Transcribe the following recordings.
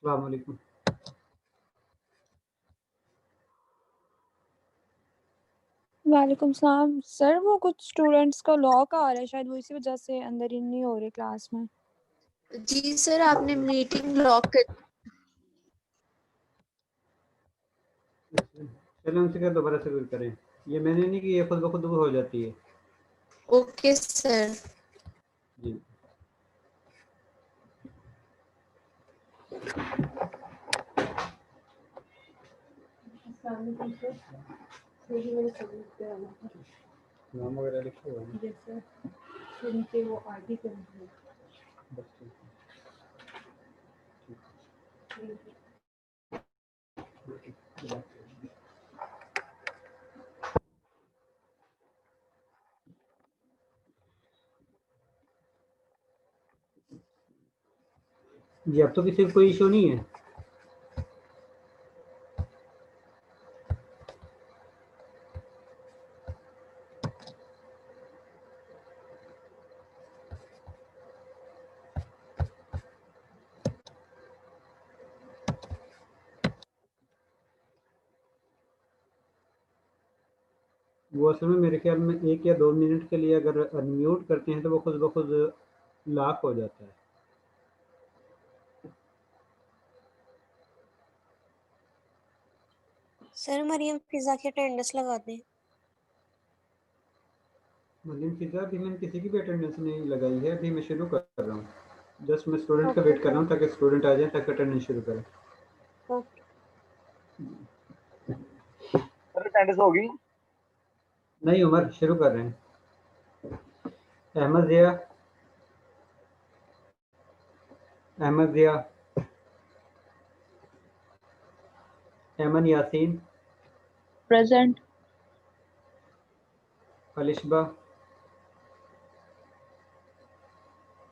अस्सलाम वालेकुम। वालेकुम सलाम सर, वो कुछ स्टूडेंट्स का लॉक आ रहा है, शायद वो इसी वजह से अंदर ही नहीं हो रहे क्लास में। जी सर, आपने मीटिंग लॉक कर चलें उनसे क्या दोबारा से फिर करें। ये मैंने नहीं की, ये खुद ब खुद हो जाती है। Okay sir. जी नाम वगैरह लिखे हुए हैं। जैसे उनके वो आईडी कर बस जी। अब तो किसी को कोई इशू नहीं है। वो असल में मेरे ख्याल में 1 या 2 मिनट के लिए अगर अनम्यूट करते हैं तो वो खुद ब खुद लॉक हो जाता है। सर मरियम फिजा की अटेंडेंस लगा दें। मरीम फिजा भी मैंने किसी की भी अटेंडेंस नहीं लगाई है। अभी मैं शुरू कर रहा हूँ। जस्ट मैं स्टूडेंट का ओके वेट कर रहा सर। हूँ ताकि स्टूडेंट आ जाए ताकि अटेंडेंस शुरू करें। ओके सर अटेंडेंस होगी? नहीं उमर, शुरू कर रहे हैं। Ahmad Zia, Ahmad Zia, Aiman Yasin, present. Alishba,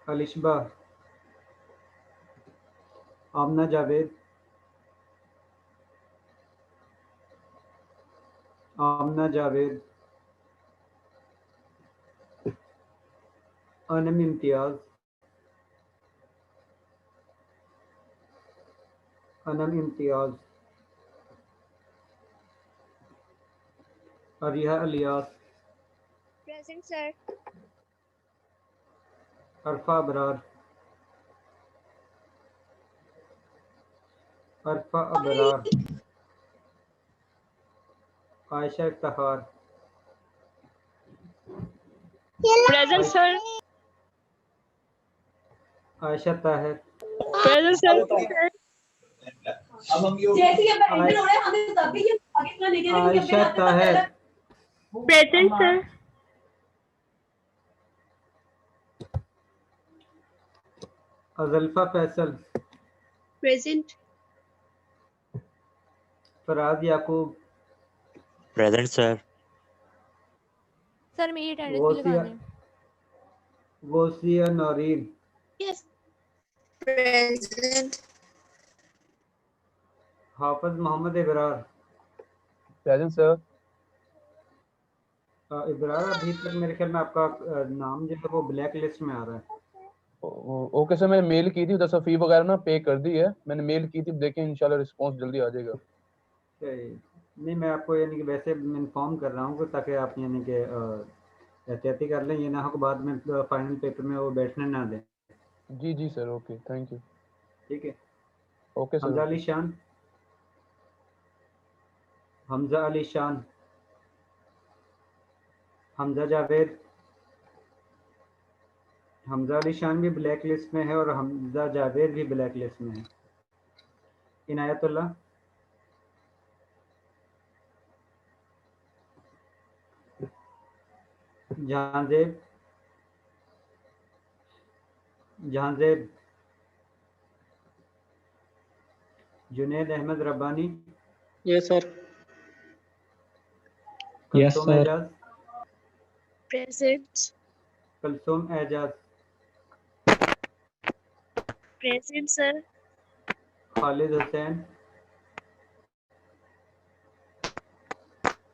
Alishba, Amna Javed, Amna Javed, Anam Imtiaz, Anam Imtiaz, Ariha Aliyas, present sir. Arfa Abrar, Arfa Abrar, Ayesha Iftikhar, present sir. Ayesha Tahir, present sir. Ayesha Tahir, present sir. Ajalfa Faisal, present. Faraz Yaqoob, present sir. Sir मेरी अटेंडेंस भी लगा दें। Ghousia Naureen, yes present. Hafiz Mohammad Ibrar. Present sir. Ibrar अभी तक मेरे ख्याल में आपका नाम जो है वो ब्लैक लिस्ट में आ रहा है। ओके सर, मैंने मेल की थी, उधर से फी वगैरह ना पे कर दी है। मैंने मेल की थी, देखें इंशाल्लाह रिस्पांस जल्दी आ जाएगा। नहीं, मैं आपको यानी कि वैसे इन्फॉर्म कर रहा हूँ ताकि आप यानी कि एहतियाती कर लें, ये ना हो कि बाद में फाइनल पेपर में वो बैठने ना दें। जी जी सर, ओके थैंक यू। ठीक है। Okay sir. हमजा अली शान, हमजा अली शान, हमजा जावेद, हमजा अली शान भी ब्लैक लिस्ट में है और हमजा जावेद भी ब्लैक लिस्ट में है। Inayatullah, Jahanzeb, Jahanzeb, Junaid Ahmad Rabbani, yes sir. Kulsum Ejaz, present. Kulsum Ejaz, present sir. Khalid Hussain.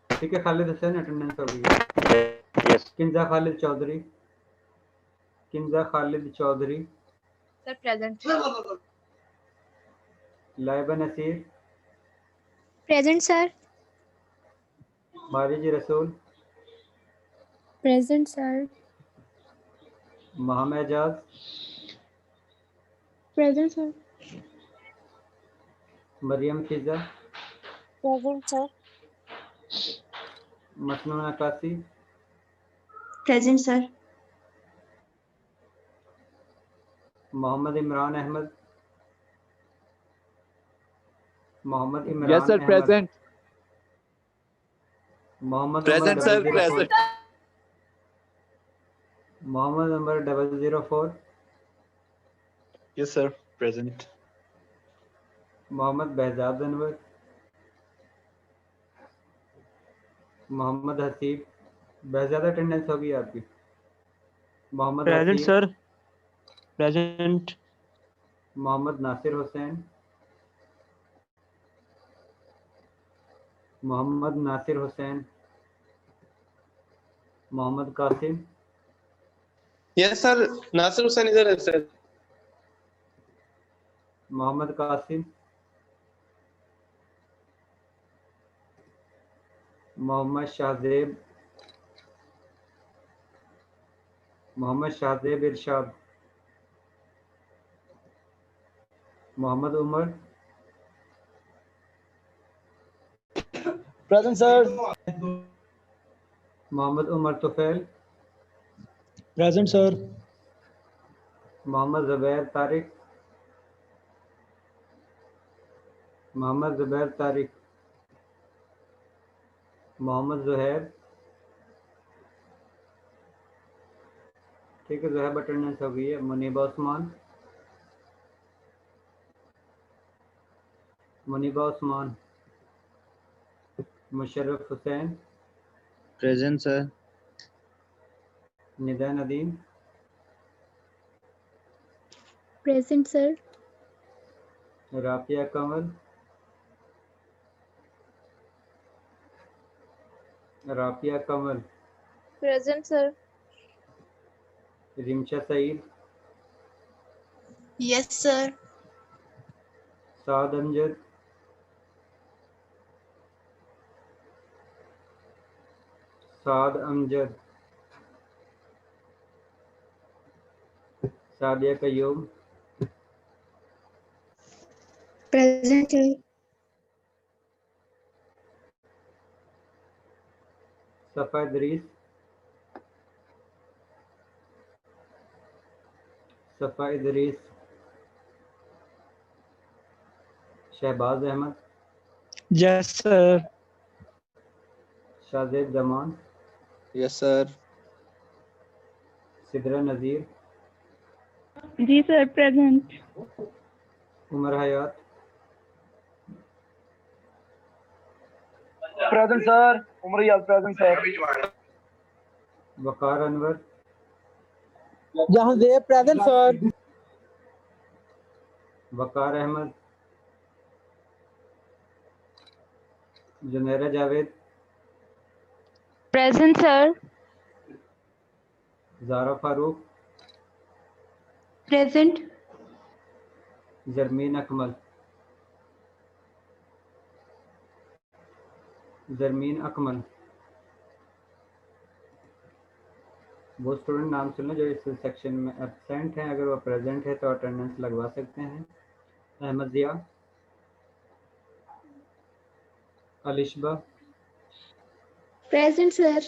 ठीक है, खालिद हुसैन अटेंडेंस हो गई है। Yes. Kinza Khalid Chaudhry, Kinza Khalid Chaudhry, sir present. Laiba Naseer, present sir. Mariz Rasool, present sir. Mohammad Ejaz, present sir. Maryam Fiza, present sir. Masnoon Akasi, present sir. Mohammad Imran Ahmad, Mohammad Yes, Imran sir, Ahmad, present. Mohammad Umar Present, sir, 004, present. Mohammad Umar 004, Yes, sir, present. Mohammad Behzad Anwar, Mohammad Haseeb, Behzad attendance होगी आपकी। Mohammad Present, Haseeb, sir. Present. Mohammad Nasir Hussain, Mohammad Nasir Hussain, Mohammad Qasim, Yes, sir. Nasir Hussain is there, sir. Mohammad Qasim, Mohammad Shahzeb, Mohammad Shahzeb Irshad, Mohammad Umar, Present, sir. Mohammad Umar Tufail, Present, sir. Mohammad Zubair Tariq, Mohammad Zubair Tariq, Mohammad Zuhair, ठीक है, Zuhaib attendance हो गई है। Muneeba Usman, Muneeba Usman, Musharraf Hussain, Present, sir. Nida Nadeem, present sir. Rafia Kanwal, Rafia Kanwal, present sir. Rimsha Saeed, yes sir. Saad Amjad, Saad Amjad, Sadia Qayyum, present sir. Safa Idrees, Safa Idrees, Shahbaz Ahmad, Yes, sir. Shahzeb Zaman, Yes, sir. Sidra Nazir, जी sir. Present. Umar Hayat, Present, sir. Umriyal, present, sir. Waqar Anwar, Jahanzeb, present, sir. Waqar Ahmad, Junaira Javed, present sir. Zaara Farooq, present. Zarmeen Akmal, Zarmeen Akmal. वो student नाम सुन लो जो इस सेक्शन में एब्सेंट हैं, अगर वो प्रेजेंट है तो अटेंडेंस लगवा सकते हैं। Ahmad Zia, Alishba, present sir.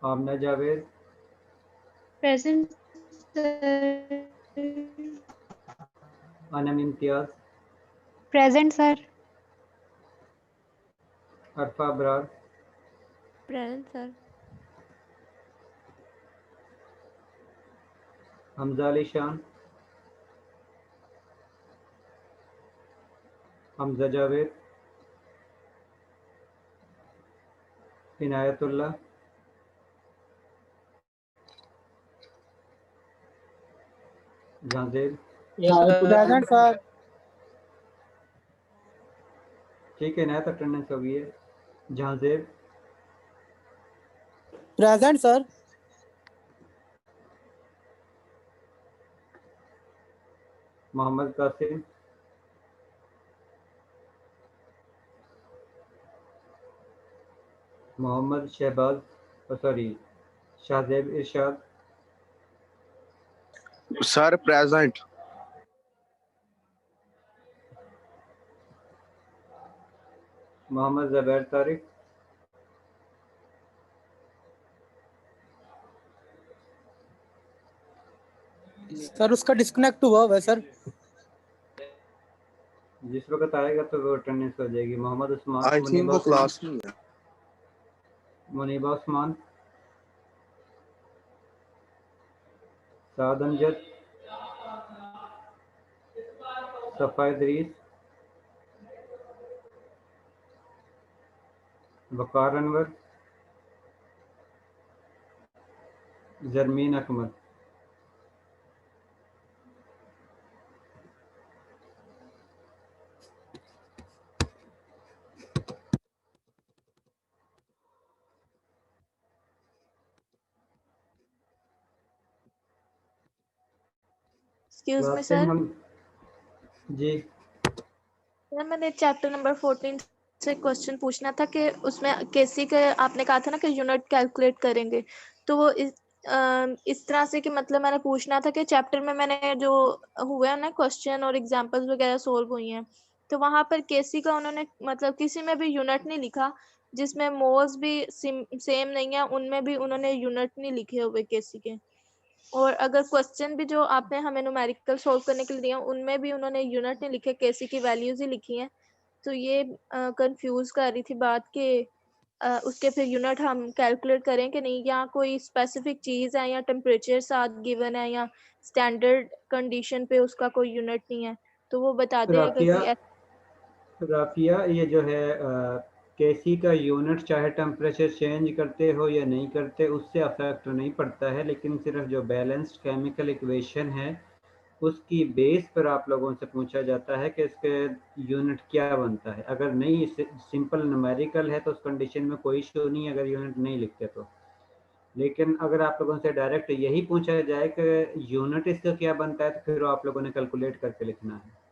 Amna Javed, present sir. Anam Imtiaz, present sir. Arfa Abrar, present sir. Hamza Ali Shan, Hamza Javed, Inayatullah, Jahanzeb, Present, sir. ठीक है, इनायत अटेंडेंस हो गई है। Jahanzeb, Present, sir. Mohammad Qasim, Mohammad Shahbaz, sorry Shahzeb Irshad, sir present. Mohammad Zubair Tariq, sir उसका डिस्कनेक्ट हुआ है सर। जिस वक्त आएगा तो वो अटेंडेंस हो जाएगी। मोहम्मद उस्मान, आई थिंक मुनीबा वो उस्मान, क्लास में है। Muneeba Usman, Saad Amjad, Safa Idrees, Waqar Anwar, Zarmeen Akmal. Excuse me last time sir, हम जी मैंने चैप्टर नंबर 14 से क्वेश्चन पूछना था कि उसमें केसी के आपने कहा था ना कि यूनिट कैलकुलेट करेंगे, तो वो इस तरह से कि मतलब मैंने पूछना था कि चैप्टर में मैंने जो हुआ है ना क्वेश्चन और एग्जांपल्स वगैरह सोल्व हुई हैं, तो वहां पर केसी का उन्होंने मतलब किसी में भी यूनिट नहीं लिखा, जिसमें मोल्स भी सेम नहीं है उनमें भी उन्होंने यूनिट नहीं लिखे हुए केसी के। और अगर क्वेश्चन भी जो आपने हमें न्यूमेरिकल सोल्व करने के लिए दिए उनमें भी उन्होंने यूनिट नहीं लिखे, केसी की वैल्यूज ही लिखी हैं। तो ये कंफ्यूज कर रही थी बात कि उसके फिर यूनिट हम कैलकुलेट करें कि नहीं, या कोई स्पेसिफिक चीज़ है या टेम्परेचर साथ गिवन है या स्टैंडर्ड कंडीशन पे उसका कोई यूनिट नहीं है, तो वो बता दें अगर राफिया, कोई राफिया ये जो है केसी का यूनिट चाहे टेम्परेचर चेंज करते हो या नहीं करते उससे अफेक्ट नहीं पड़ता है, लेकिन सिर्फ जो बैलेंस्ड केमिकल इक्वेशन है उसकी बेस पर आप लोगों से पूछा जाता है कि इसके यूनिट क्या बनता है। अगर नहीं सिंपल न्यूमेरिकल है तो उस कंडीशन में कोई इशू नहीं है अगर यूनिट नहीं लिखते तो। लेकिन अगर आप लोगों से डायरेक्ट यही पूछा जाए कि यूनिट इसका क्या बनता है तो फिर आप लोगों ने कैलकुलेट करके लिखना है।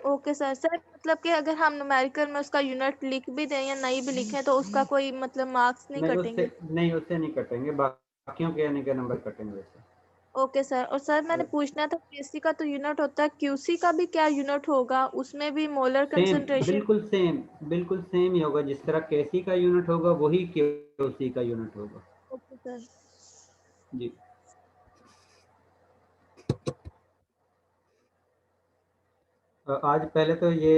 Okay sir. सर मतलब कि अगर हम न्यूमेरिकल में उसका यूनिट लिख भी दें या नहीं भी लिखें तो उसका कोई मतलब मार्क्स नहीं कटेंगे? उससे नहीं कटेंगे, बाकियों के यानी कि नंबर कटेंगे उससे। Okay sir. और सर मैंने पूछना था केसी का तो यूनिट होता है, क्यूसी का भी क्या यूनिट होगा? उसमें भी मोलर सेम, कंसंट्रेशन? बिल्कुल सेम ही होगा। जिस तरह केसी का यूनिट होगा वही क्यूसी का यूनिट होगा। Okay sir. जी आज पहले तो ये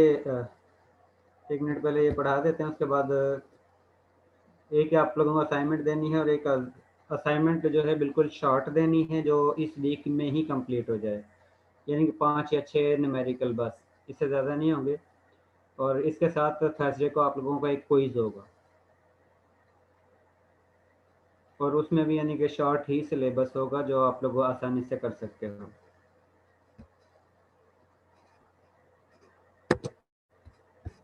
1 मिनट पहले ये पढ़ा देते हैं, उसके बाद एक आप लोगों को असाइनमेंट देनी है और एक असाइनमेंट जो है बिल्कुल शॉर्ट देनी है जो इस वीक में ही कंप्लीट हो जाए, यानी कि 5 या 6 न्यूमेरिकल बस, इससे ज़्यादा नहीं होंगे। और इसके साथ थर्सडे को आप लोगों का एक क्विज होगा और उसमें भी यानी कि शॉर्ट ही सिलेबस होगा जो आप लोग आसानी से कर सकते हो।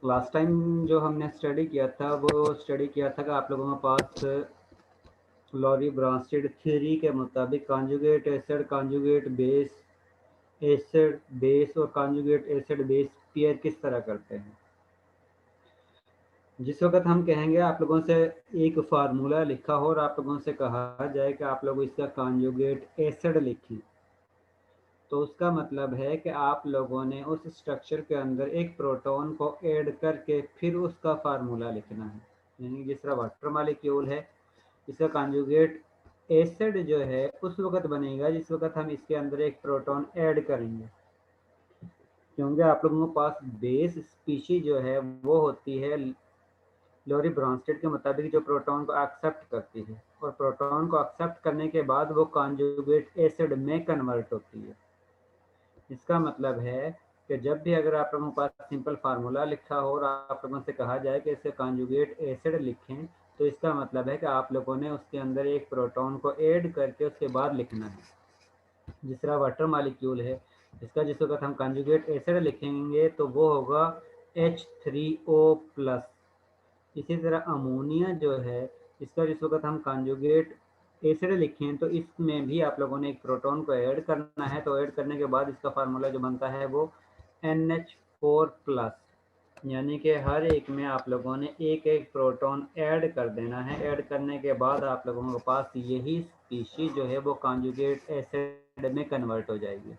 लास्ट टाइम जो हमने स्टडी किया था वो स्टडी किया था कि आप लोगों के पास लॉरी ब्रांस्टेड थ्योरी के मुताबिक conjugate acid, conjugate base, acid base और कॉन्जुगेट एसिड बेस पेयर किस तरह करते हैं। जिस वक्त हम कहेंगे आप लोगों से एक फार्मूला लिखा हो और आप लोगों से कहा जाए कि आप लोग इसका कॉन्जुगेट एसिड लिखें, तो उसका मतलब है कि आप लोगों ने उस स्ट्रक्चर के अंदर एक प्रोटॉन को ऐड करके फिर उसका फार्मूला लिखना है। यानी जिस तरह वाटर मॉलिक्यूल है, इसका कॉन्जुगेट एसिड जो है उस वक्त बनेगा जिस वक्त हम इसके अंदर एक प्रोटॉन ऐड करेंगे, क्योंकि आप लोगों के पास बेस स्पीशी जो है वो होती है लॉरी ब्रांस्टेड के मुताबिक जो प्रोटॉन को एक्सेप्ट करती है, और प्रोटॉन को एक्सेप्ट करने के बाद वो कॉन्जुगेट एसिड में कन्वर्ट होती है। इसका मतलब है कि जब भी अगर आप लोगों के पास सिंपल फार्मूला लिखा हो और आप लोगों से कहा जाए कि इसे कॉन्जुगेट एसिड लिखें, तो इसका मतलब है कि आप लोगों ने उसके अंदर एक प्रोटॉन को ऐड करके उसके बाद लिखना है। जिस तरह वाटर मॉलिक्यूल है, इसका जिस वक्त हम कॉन्जुगेट एसिड लिखेंगे तो वो होगा H3O+। इसी तरह अमोनिया जो है, इसका जिस वक्त हम कॉन्जुगेट एसिड लिखे हैं तो इसमें भी आप लोगों ने एक प्रोटॉन को ऐड करना है। तो ऐड करने के बाद इसका फार्मूला जो बनता है वो NH4+, यानी कि हर एक में आप लोगों ने एक एक प्रोटॉन ऐड कर देना है। ऐड करने के बाद आप लोगों के पास यही स्पीशीज जो है वो कॉन्जुगेट एसिड में कन्वर्ट हो जाएगी।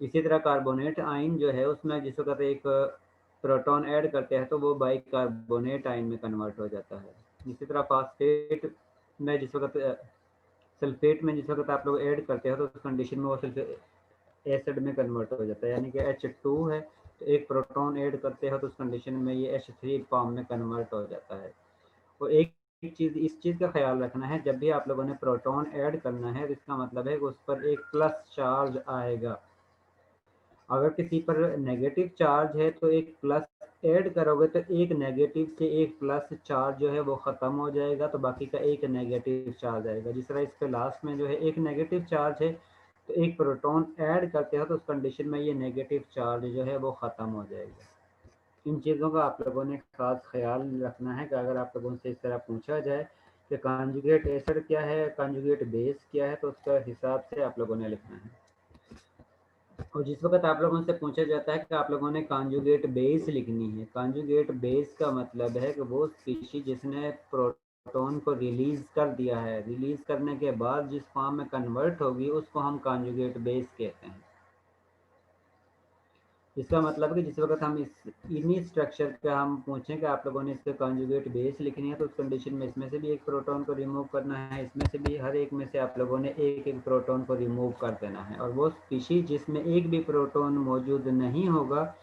इसी तरह कार्बोनेट आयन जो है उसमें जिस वक्त एक प्रोटॉन ऐड करते हैं तो वो बाइकार्बोनेट आयन में कन्वर्ट हो जाता है। इसी तरह फास्फेट में जिस वक्त सल्फेट में जिस वक्त आप लोग ऐड करते हो तो उस कंडीशन में वो सल्फेट एसिड में कन्वर्ट हो जाता है, यानी कि H2 है तो एक प्रोटॉन ऐड करते हो तो उस कंडीशन में ये H3 फॉर्म में कन्वर्ट हो जाता है। और एक चीज़ इस चीज़ का ख्याल रखना है, जब भी आप लोगों ने प्रोटॉन ऐड करना है तो इसका मतलब है कि उस पर एक प्लस चार्ज आएगा। अगर किसी पर नेगेटिव चार्ज है तो एक प्लस ऐड करोगे तो एक नेगेटिव से एक प्लस चार्ज जो है वो ख़त्म हो जाएगा, तो बाकी का एक नेगेटिव चार्ज आएगा। जिस तरह इस पे लास्ट में जो है एक नेगेटिव चार्ज है तो एक प्रोटॉन ऐड करते हो तो उस कंडीशन में ये नेगेटिव चार्ज जो है वो ख़त्म हो जाएगा। इन चीज़ों का आप लोगों ने खास ख्याल रखना है कि अगर आप लोगों से इस तरह पूछा जाए कि कॉन्जुगेट एसिड क्या है, कॉन्जुगेट बेस क्या है, तो उसका हिसाब से आप लोगों ने लिखना है। और जिस वक्त आप लोगों से पूछा जाता है कि आप लोगों ने कॉन्जुगेट बेस लिखनी है, कॉन्जुगेट बेस का मतलब है कि वो स्पीशीज जिसने प्रोटॉन को रिलीज कर दिया है, रिलीज करने के बाद जिस फॉर्म में कन्वर्ट होगी उसको हम कॉन्जुगेट बेस कहते हैं। इसका मतलब कि जिस वक्त हम इन्हीं स्ट्रक्चर का हम पूछें कि आप लोगों ने इसके कॉन्जुगेट बेस लिखनी है तो उस कंडीशन में इसमें से भी एक प्रोटॉन को रिमूव करना है, इसमें से भी हर एक में से आप लोगों ने एक एक प्रोटॉन को रिमूव कर देना है। और वो स्पीशीज जिसमें एक भी प्रोटॉन मौजूद नहीं होगा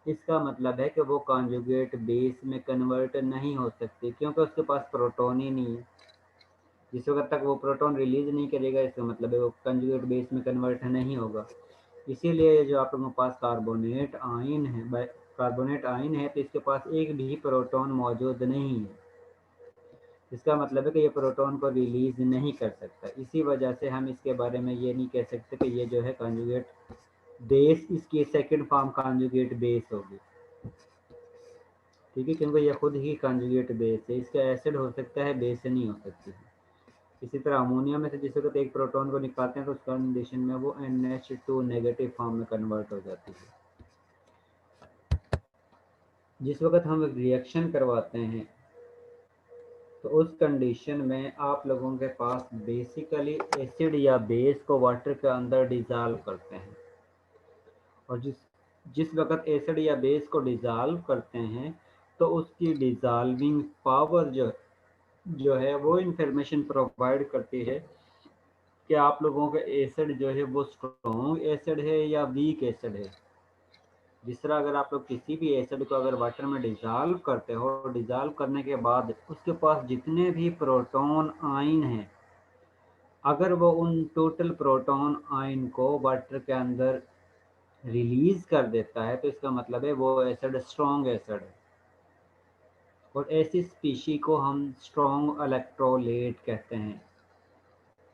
इसका मतलब है कि वो कॉन्जुगेट बेस में कन्वर्ट नहीं हो सकती, क्योंकि उसके पास प्रोटॉन ही नहीं है। जिस वक्त तक वो प्रोटॉन रिलीज नहीं करेगा इसका मतलब है वो कॉन्जुगेट बेस में कन्वर्ट नहीं होगा। इसीलिए जो आप लोगों के पास कार्बोनेट आयन है तो इसके पास एक भी प्रोटॉन मौजूद नहीं है, इसका मतलब है कि ये प्रोटॉन को रिलीज नहीं कर सकता। इसी वजह से हम इसके बारे में ये नहीं कह सकते कि ये जो है कॉन्जुगेट बेस, इसकी सेकंड फॉर्म कॉन्जुगेट बेस होगी, ठीक है, क्योंकि ये खुद ही कॉन्जुगेट बेस है। इसका एसिड हो सकता है, बेस नहीं हो सकती है। इसी तरह अमोनिया में से जिस वक्त एक प्रोटॉन को निकालते हैं तो उस कंडीशन में वो NH2 नेगेटिव फॉर्म में कन्वर्ट हो जाती है। जिस वक्त हम रिएक्शन करवाते हैं तो उस कंडीशन में आप लोगों के पास बेसिकली एसिड या बेस को वाटर के अंदर डिज़ाल्व करते हैं। और जिस वक्त एसिड या बेस को डिज़ाल्व करते हैं तो उसकी डिज़ाल्विंग पावर जो है वो इंफॉर्मेशन प्रोवाइड करती है कि आप लोगों का एसिड जो है वो स्ट्रॉन्ग एसिड है या वीक एसिड है। जिस तरह अगर आप लोग किसी भी एसिड को अगर वाटर में डिज़ाल्व करते हो, डिज़ाल्व करने के बाद उसके पास जितने भी प्रोटॉन आयन हैं, अगर वो उन टोटल प्रोटॉन आयन को वाटर के अंदर रिलीज कर देता है तो इसका मतलब है वो एसिड स्ट्रॉन्ग एसिड है। और ऐसी स्पीशी को हम स्ट्रॉन्ग इलेक्ट्रोलाइट कहते हैं।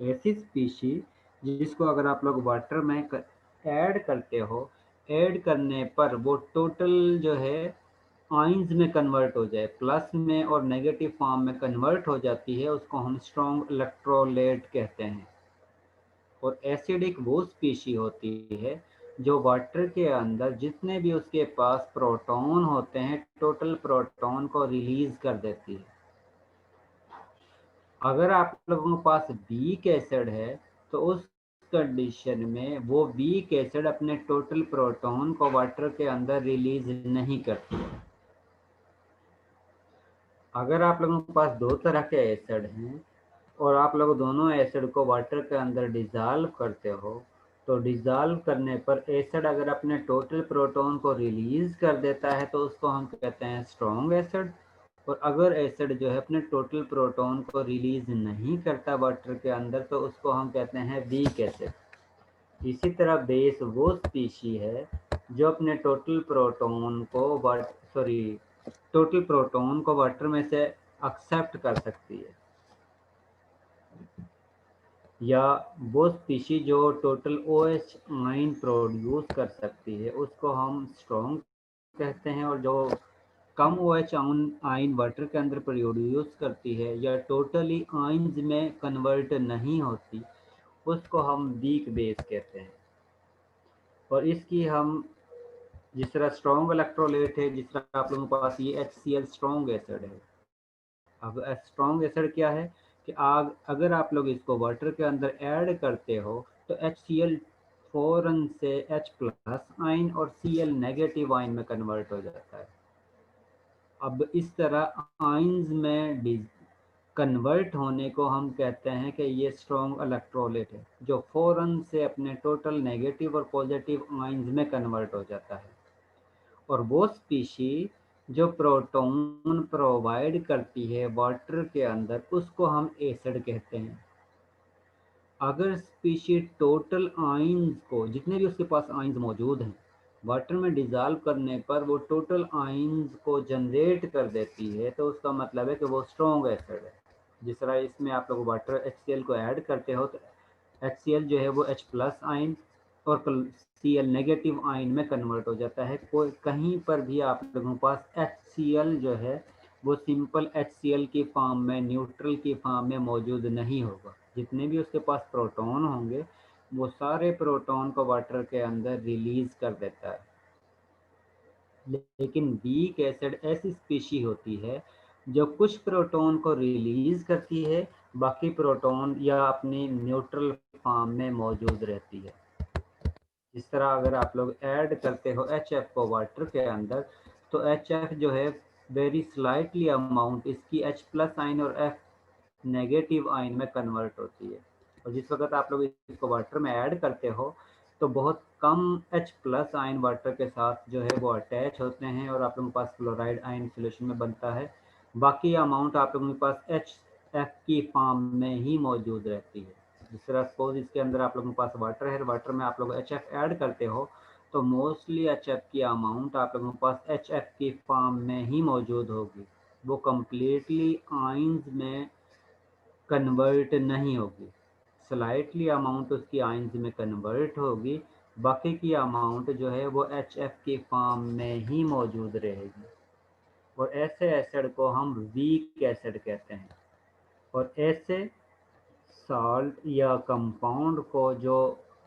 ऐसी स्पीशी जिसको अगर आप लोग वाटर में ऐड करते हो, ऐड करने पर वो टोटल जो है आयंस में कन्वर्ट हो जाए, प्लस में और नेगेटिव फॉर्म में कन्वर्ट हो जाती है, उसको हम स्ट्रॉन्ग इलेक्ट्रोलाइट कहते हैं। और एसिडिक वो स्पीशी होती है जो वाटर के अंदर जितने भी उसके पास प्रोटॉन होते हैं टोटल प्रोटॉन को रिलीज कर देती है। अगर आप लोगों के पास वीक एसिड है तो उस कंडीशन में वो वीक एसिड अपने टोटल प्रोटॉन को वाटर के अंदर रिलीज नहीं करती। अगर आप लोगों के पास दो तरह के एसिड हैं और आप लोग दोनों एसिड को वाटर के अंदर डिज़ाल्व करते हो तो डिज़ाल्व करने पर एसिड अगर अपने टोटल प्रोटॉन को रिलीज कर देता है तो उसको हम कहते हैं स्ट्रॉन्ग एसिड। और अगर एसिड जो है अपने टोटल प्रोटॉन को रिलीज नहीं करता वाटर के अंदर तो उसको हम कहते हैं वीक एसिड। इसी तरह बेस वो स्पीशी है जो अपने टोटल प्रोटॉन को वाटर में से एक्सेप्ट कर सकती है, या वो स्पीशी जो टोटल OH आयन प्रोड्यूस कर सकती है उसको हम स्ट्रॉन्ग कहते हैं। और जो कम OH आयन वाटर के अंदर प्रोड्यूस करती है या टोटली आयन्स में कन्वर्ट नहीं होती, उसको हम वीक बेस कहते हैं। और इसकी हम जिस तरह स्ट्रॉन्ग इलेक्ट्रोलाइट है, जिस तरह आप लोगों के पास ये HCl स्ट्रॉन्ग एसिड है। अब स्ट्रॉन्ग एसिड क्या है कि अगर आप लोग इसको वाटर के अंदर ऐड करते हो तो HCl फौरन से H+ आयन और Cl नेगेटिव आयन में कन्वर्ट हो जाता है। अब इस तरह आयन्स में कन्वर्ट होने को हम कहते हैं कि ये स्ट्रॉन्ग इलेक्ट्रोलाइट है, जो फौरन से अपने टोटल नेगेटिव और पॉजिटिव आयन्स में कन्वर्ट हो जाता है। और वो स्पीशी जो प्रोटॉन प्रोवाइड करती है वाटर के अंदर, उसको हम एसिड कहते हैं। अगर स्पीशी टोटल आयन्स को, जितने भी उसके पास आयन्स मौजूद हैं, वाटर में डिज़ोल्व करने पर वो टोटल आयन्स को जनरेट कर देती है, तो उसका मतलब है कि वो स्ट्रॉन्ग एसिड है। जिस तरह इसमें आप लोग वाटर HCl को ऐड करते हो तो HCl जो है वो H+ आयन और Cl नेगेटिव आयन में कन्वर्ट हो जाता है। कोई कहीं पर भी आप लोगों के पास HCl जो है वो सिंपल HCl की फॉर्म में, न्यूट्रल की फॉर्म में मौजूद नहीं होगा। जितने भी उसके पास प्रोटॉन होंगे वो सारे प्रोटॉन को वाटर के अंदर रिलीज कर देता है। लेकिन वीक एसिड ऐसी स्पीशी होती है जो कुछ प्रोटॉन को रिलीज करती है, बाकी प्रोटॉन या अपनी न्यूट्रल फॉर्म में मौजूद रहती है। जिस तरह अगर आप लोग ऐड करते हो HF को वाटर के अंदर, तो HF जो है वेरी स्लाइटली अमाउंट इसकी H+ आयन और F नेगेटिव आयन में कन्वर्ट होती है। और जिस वक्त आप लोग इसको वाटर में ऐड करते हो तो बहुत कम H+ आयन वाटर के साथ जो है वो अटैच होते हैं और आप लोगों के पास क्लोराइड आयन सोल्यूशन में बनता है। बाकी अमाउंट आप लोगों के पास HF की फॉर्म में ही मौजूद रहती है। जिस तरह सपोज इसके अंदर आप लोगों के पास वाटर है, वाटर में आप लोग HF ऐड करते हो तो मोस्टली HF की अमाउंट आप लोगों के पास HF की फॉर्म में ही मौजूद होगी, वो कम्प्लीटली आयन्स में कन्वर्ट नहीं होगी। स्लाइटली अमाउंट उसकी आयन्स में कन्वर्ट होगी, बाकी की अमाउंट जो है वो HF की फॉर्म में ही मौजूद रहेगी। और ऐसे एसिड को हम वीक एसिड कहते हैं। और ऐसे सॉल्ट या कंपाउंड को जो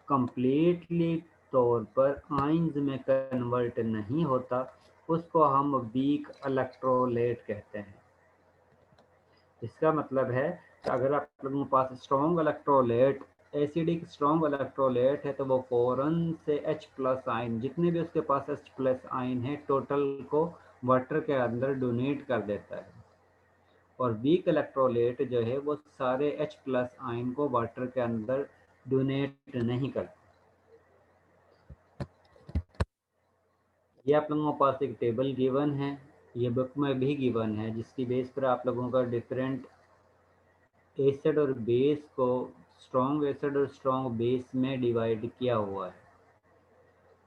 कम्प्लीटली तौर पर आयन्स में कन्वर्ट नहीं होता, उसको हम वीक इलेक्ट्रोलाइट कहते हैं। इसका मतलब है कि अगर आप लोगों के पास strong electrolyte, acidic strong electrolyte है, तो वो फौरन से H+ आयन, जितने भी उसके पास H+ आयन है, टोटल को वाटर के अंदर डोनेट कर देता है। और वीक इलेक्ट्रोलाइट जो है वो सारे H+ आयन को वाटर के अंदर डोनेट नहीं करता। ये आप लोगों के पास एक टेबल गिवन है, ये बुक में भी गिवन है, जिसकी बेस पर आप लोगों का डिफरेंट एसिड और बेस को स्ट्रॉन्ग एसिड और स्ट्रॉन्ग बेस में डिवाइड किया हुआ है।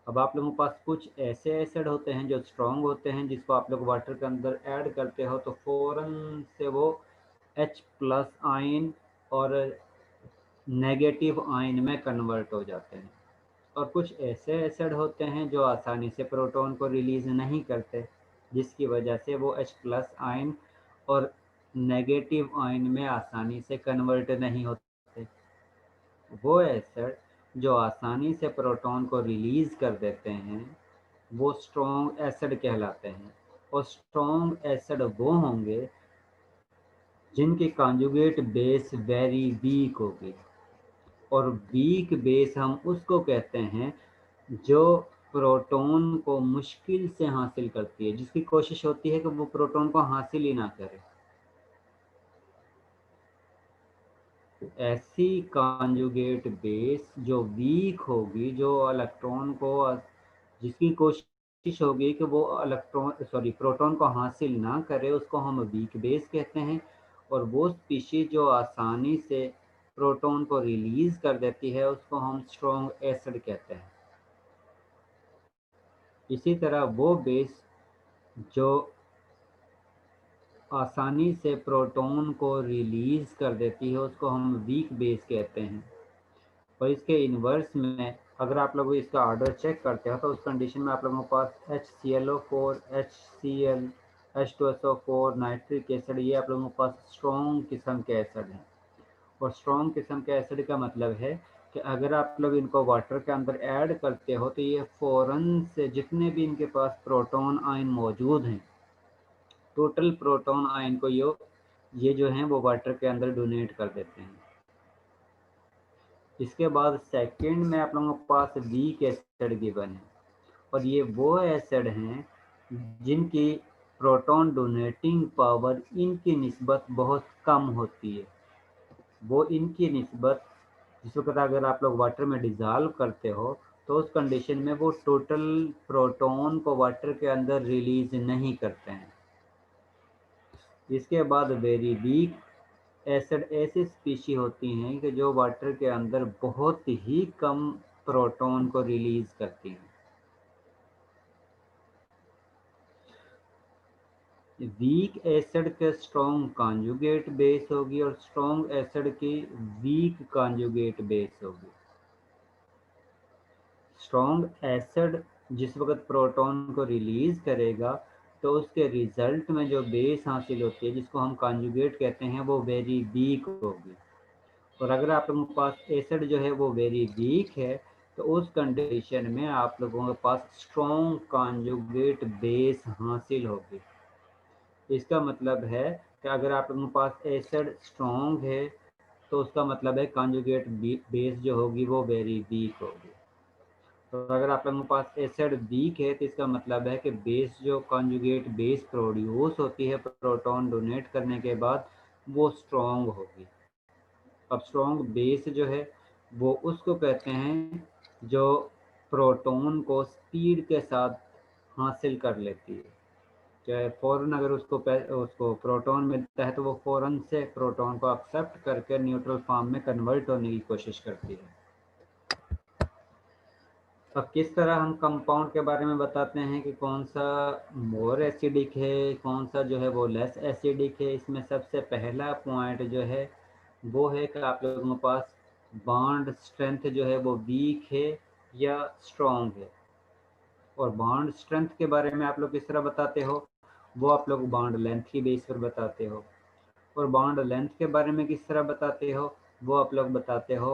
अब आप लोगों के पास कुछ ऐसे एसिड होते हैं जो स्ट्रॉन्ग होते हैं, जिसको आप लोग वाटर के अंदर ऐड करते हो तो फौरन से वो H+ आयन और नेगेटिव आयन में कन्वर्ट हो जाते हैं। और कुछ ऐसे एसिड होते हैं जो आसानी से प्रोटॉन को रिलीज नहीं करते, जिसकी वजह से वो H+ आयन और नेगेटिव आयन में आसानी से कन्वर्ट नहीं होते। वो एसिड जो आसानी से प्रोटॉन को रिलीज कर देते हैं वो स्ट्रॉन्ग एसिड कहलाते हैं। और स्ट्रॉन्ग एसिड वो होंगे जिनकी कॉन्जुगेट बेस वेरी वीक होगी। और वीक बेस हम उसको कहते हैं जो प्रोटॉन को मुश्किल से हासिल करती है, जिसकी कोशिश होती है कि वो प्रोटॉन को हासिल ही ना करे। ऐसी कॉन्जुगेट बेस जो वीक होगी, जो इलेक्ट्रॉन को, जिसकी कोशिश होगी कि वो प्रोटॉन को हासिल ना करे, उसको हम वीक बेस कहते हैं। और वो स्पीशीज जो आसानी से प्रोटॉन को रिलीज कर देती है उसको हम स्ट्रॉन्ग एसिड कहते हैं। इसी तरह वो बेस जो आसानी से प्रोटॉन को रिलीज कर देती है उसको हम वीक बेस कहते हैं। और इसके इन्वर्स में अगर आप लोग इसका ऑर्डर चेक करते हो तो उस कंडीशन में आप लोगों के पास HClO4, HCl H2SO4, nitric acid, ये आप लोगों के पास स्ट्रॉन्ग किस्म के एसिड हैं। और स्ट्रॉन्ग किस्म के एसिड का मतलब है कि अगर आप लोग इनको वाटर के अंदर ऐड करते हो तो ये फ़ौरन से जितने भी इनके पास प्रोटॉन आयन मौजूद हैं, टोटल प्रोटॉन आयन को ये जो हैं वो वाटर के अंदर डोनेट कर देते हैं। इसके बाद सेकंड में आप लोगों के पास वीक एसिड गिवन है, और ये वो एसिड हैं जिनकी प्रोटॉन डोनेटिंग पावर इनकी निस्बत बहुत कम होती है। वो इनकी निस्बत जिस वक्त अगर आप लोग वाटर में डिज़ोल्व करते हो तो उस कंडीशन में वो टोटल प्रोटॉन को वाटर के अंदर रिलीज नहीं करते हैं। इसके बाद वेरी वीक एसिड ऐसी स्पीशी होती हैं कि जो वाटर के अंदर बहुत ही कम प्रोटॉन को रिलीज करती हैं। वीक एसिड के स्ट्रॉन्ग कॉन्जुगेट बेस होगी और स्ट्रॉन्ग एसिड की वीक कॉन्जुगेट बेस होगी। स्ट्रॉन्ग एसिड जिस वक्त प्रोटॉन को रिलीज करेगा तो उसके रिजल्ट में जो बेस हासिल होती है जिसको हम कॉन्जुगेट कहते हैं वो वेरी वीक होगी। और अगर आप लोगों के पास एसिड जो है वो वेरी वीक है तो उस कंडीशन में आप लोगों के पास स्ट्रॉन्ग कॉन्जुगेट बेस हासिल होगी। इसका मतलब है कि अगर आप लोगों के पास एसिड स्ट्रॉन्ग है तो उसका मतलब है कॉन्जुगेट बेस जो होगी वो वेरी वीक होगी। तो अगर आप लोगों के पास एसिड वीक है तो इसका मतलब है कि बेस जो कॉन्जुगेट बेस प्रोड्यूस होती है प्रोटॉन डोनेट करने के बाद वो स्ट्रॉन्ग होगी। अब स्ट्रॉन्ग बेस जो है वो उसको कहते हैं जो प्रोटॉन को स्पीड के साथ हासिल कर लेती है। चाहे फ़ौरन अगर उसको प्रोटॉन मिलता है तो वो फ़ौरन से प्रोटॉन को एक्सेप्ट करके न्यूट्रल फॉर्म में कन्वर्ट होने की कोशिश करती है। अब किस तरह हम कंपाउंड के बारे में बताते हैं कि कौन सा मोर एसिडिक है, कौन सा जो है वो लेस एसिडिक है। इसमें सबसे पहला पॉइंट जो है वो है कि आप लोगों के पास बॉन्ड स्ट्रेंथ जो है वो वीक है या स्ट्रॉन्ग है। और बॉन्ड स्ट्रेंथ के बारे में आप लोग किस तरह बताते हो, वो आप लोग बॉन्ड लेंथ की बेस पर बताते हो। और बॉन्ड लेंथ के बारे में किस तरह बताते हो, वो आप लोग बताते हो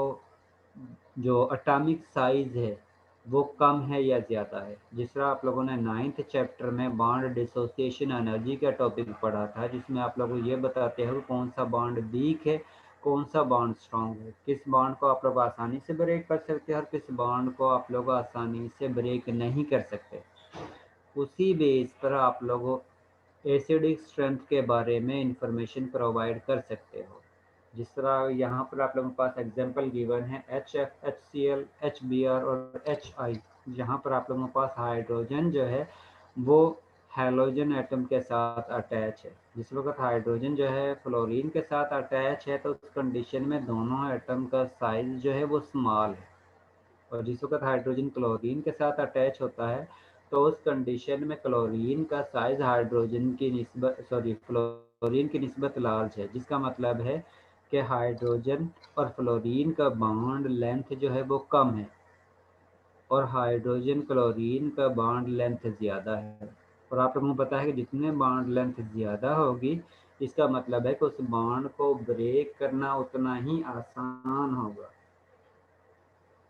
जो एटॉमिक साइज है वो कम है या ज़्यादा है। जिस तरह आप लोगों ने 9th चैप्टर में बॉन्ड डिसोसिएशन एनर्जी का टॉपिक पढ़ा था जिसमें आप लोग ये बताते हो कौन सा बॉन्ड वीक है कौन सा बॉन्ड स्ट्रॉन्ग है, किस बॉन्ड को आप लोग आसानी से ब्रेक कर सकते हैं और किस बॉन्ड को आप लोग आसानी से ब्रेक नहीं कर सकते। उसी बेस पर आप लोग एसिडिक स्ट्रेंथ के बारे में इंफॉर्मेशन प्रोवाइड कर सकते हो। जिस तरह यहाँ पर आप लोगों के पास एग्जांपल गिवन है HF, HCl, HBr और HI, जहाँ पर आप लोगों के पास हाइड्रोजन जो है वो हैलोजन एटम के साथ अटैच है। जिस वक्त हाइड्रोजन जो है फ्लोरीन के साथ अटैच है तो उस कंडीशन में दोनों एटम का साइज जो है वो स्मॉल है। और जिस वक्त हाइड्रोजन क्लोरीन के साथ अटैच होता है तो उस कंडीशन में क्लोरीन का साइज हाइड्रोजन की निस्बत फ्लोरीन की निस्बत लार्ज है। जिसका मतलब है कि हाइड्रोजन और फ्लोरीन का बॉन्ड लेंथ जो है वो कम है और हाइड्रोजन क्लोरीन का बॉन्ड लेंथ ज़्यादा है। और आप लोगों को पता है कि जितने बॉन्ड लेंथ ज़्यादा होगी इसका मतलब है कि उस बॉन्ड को ब्रेक करना उतना ही आसान होगा।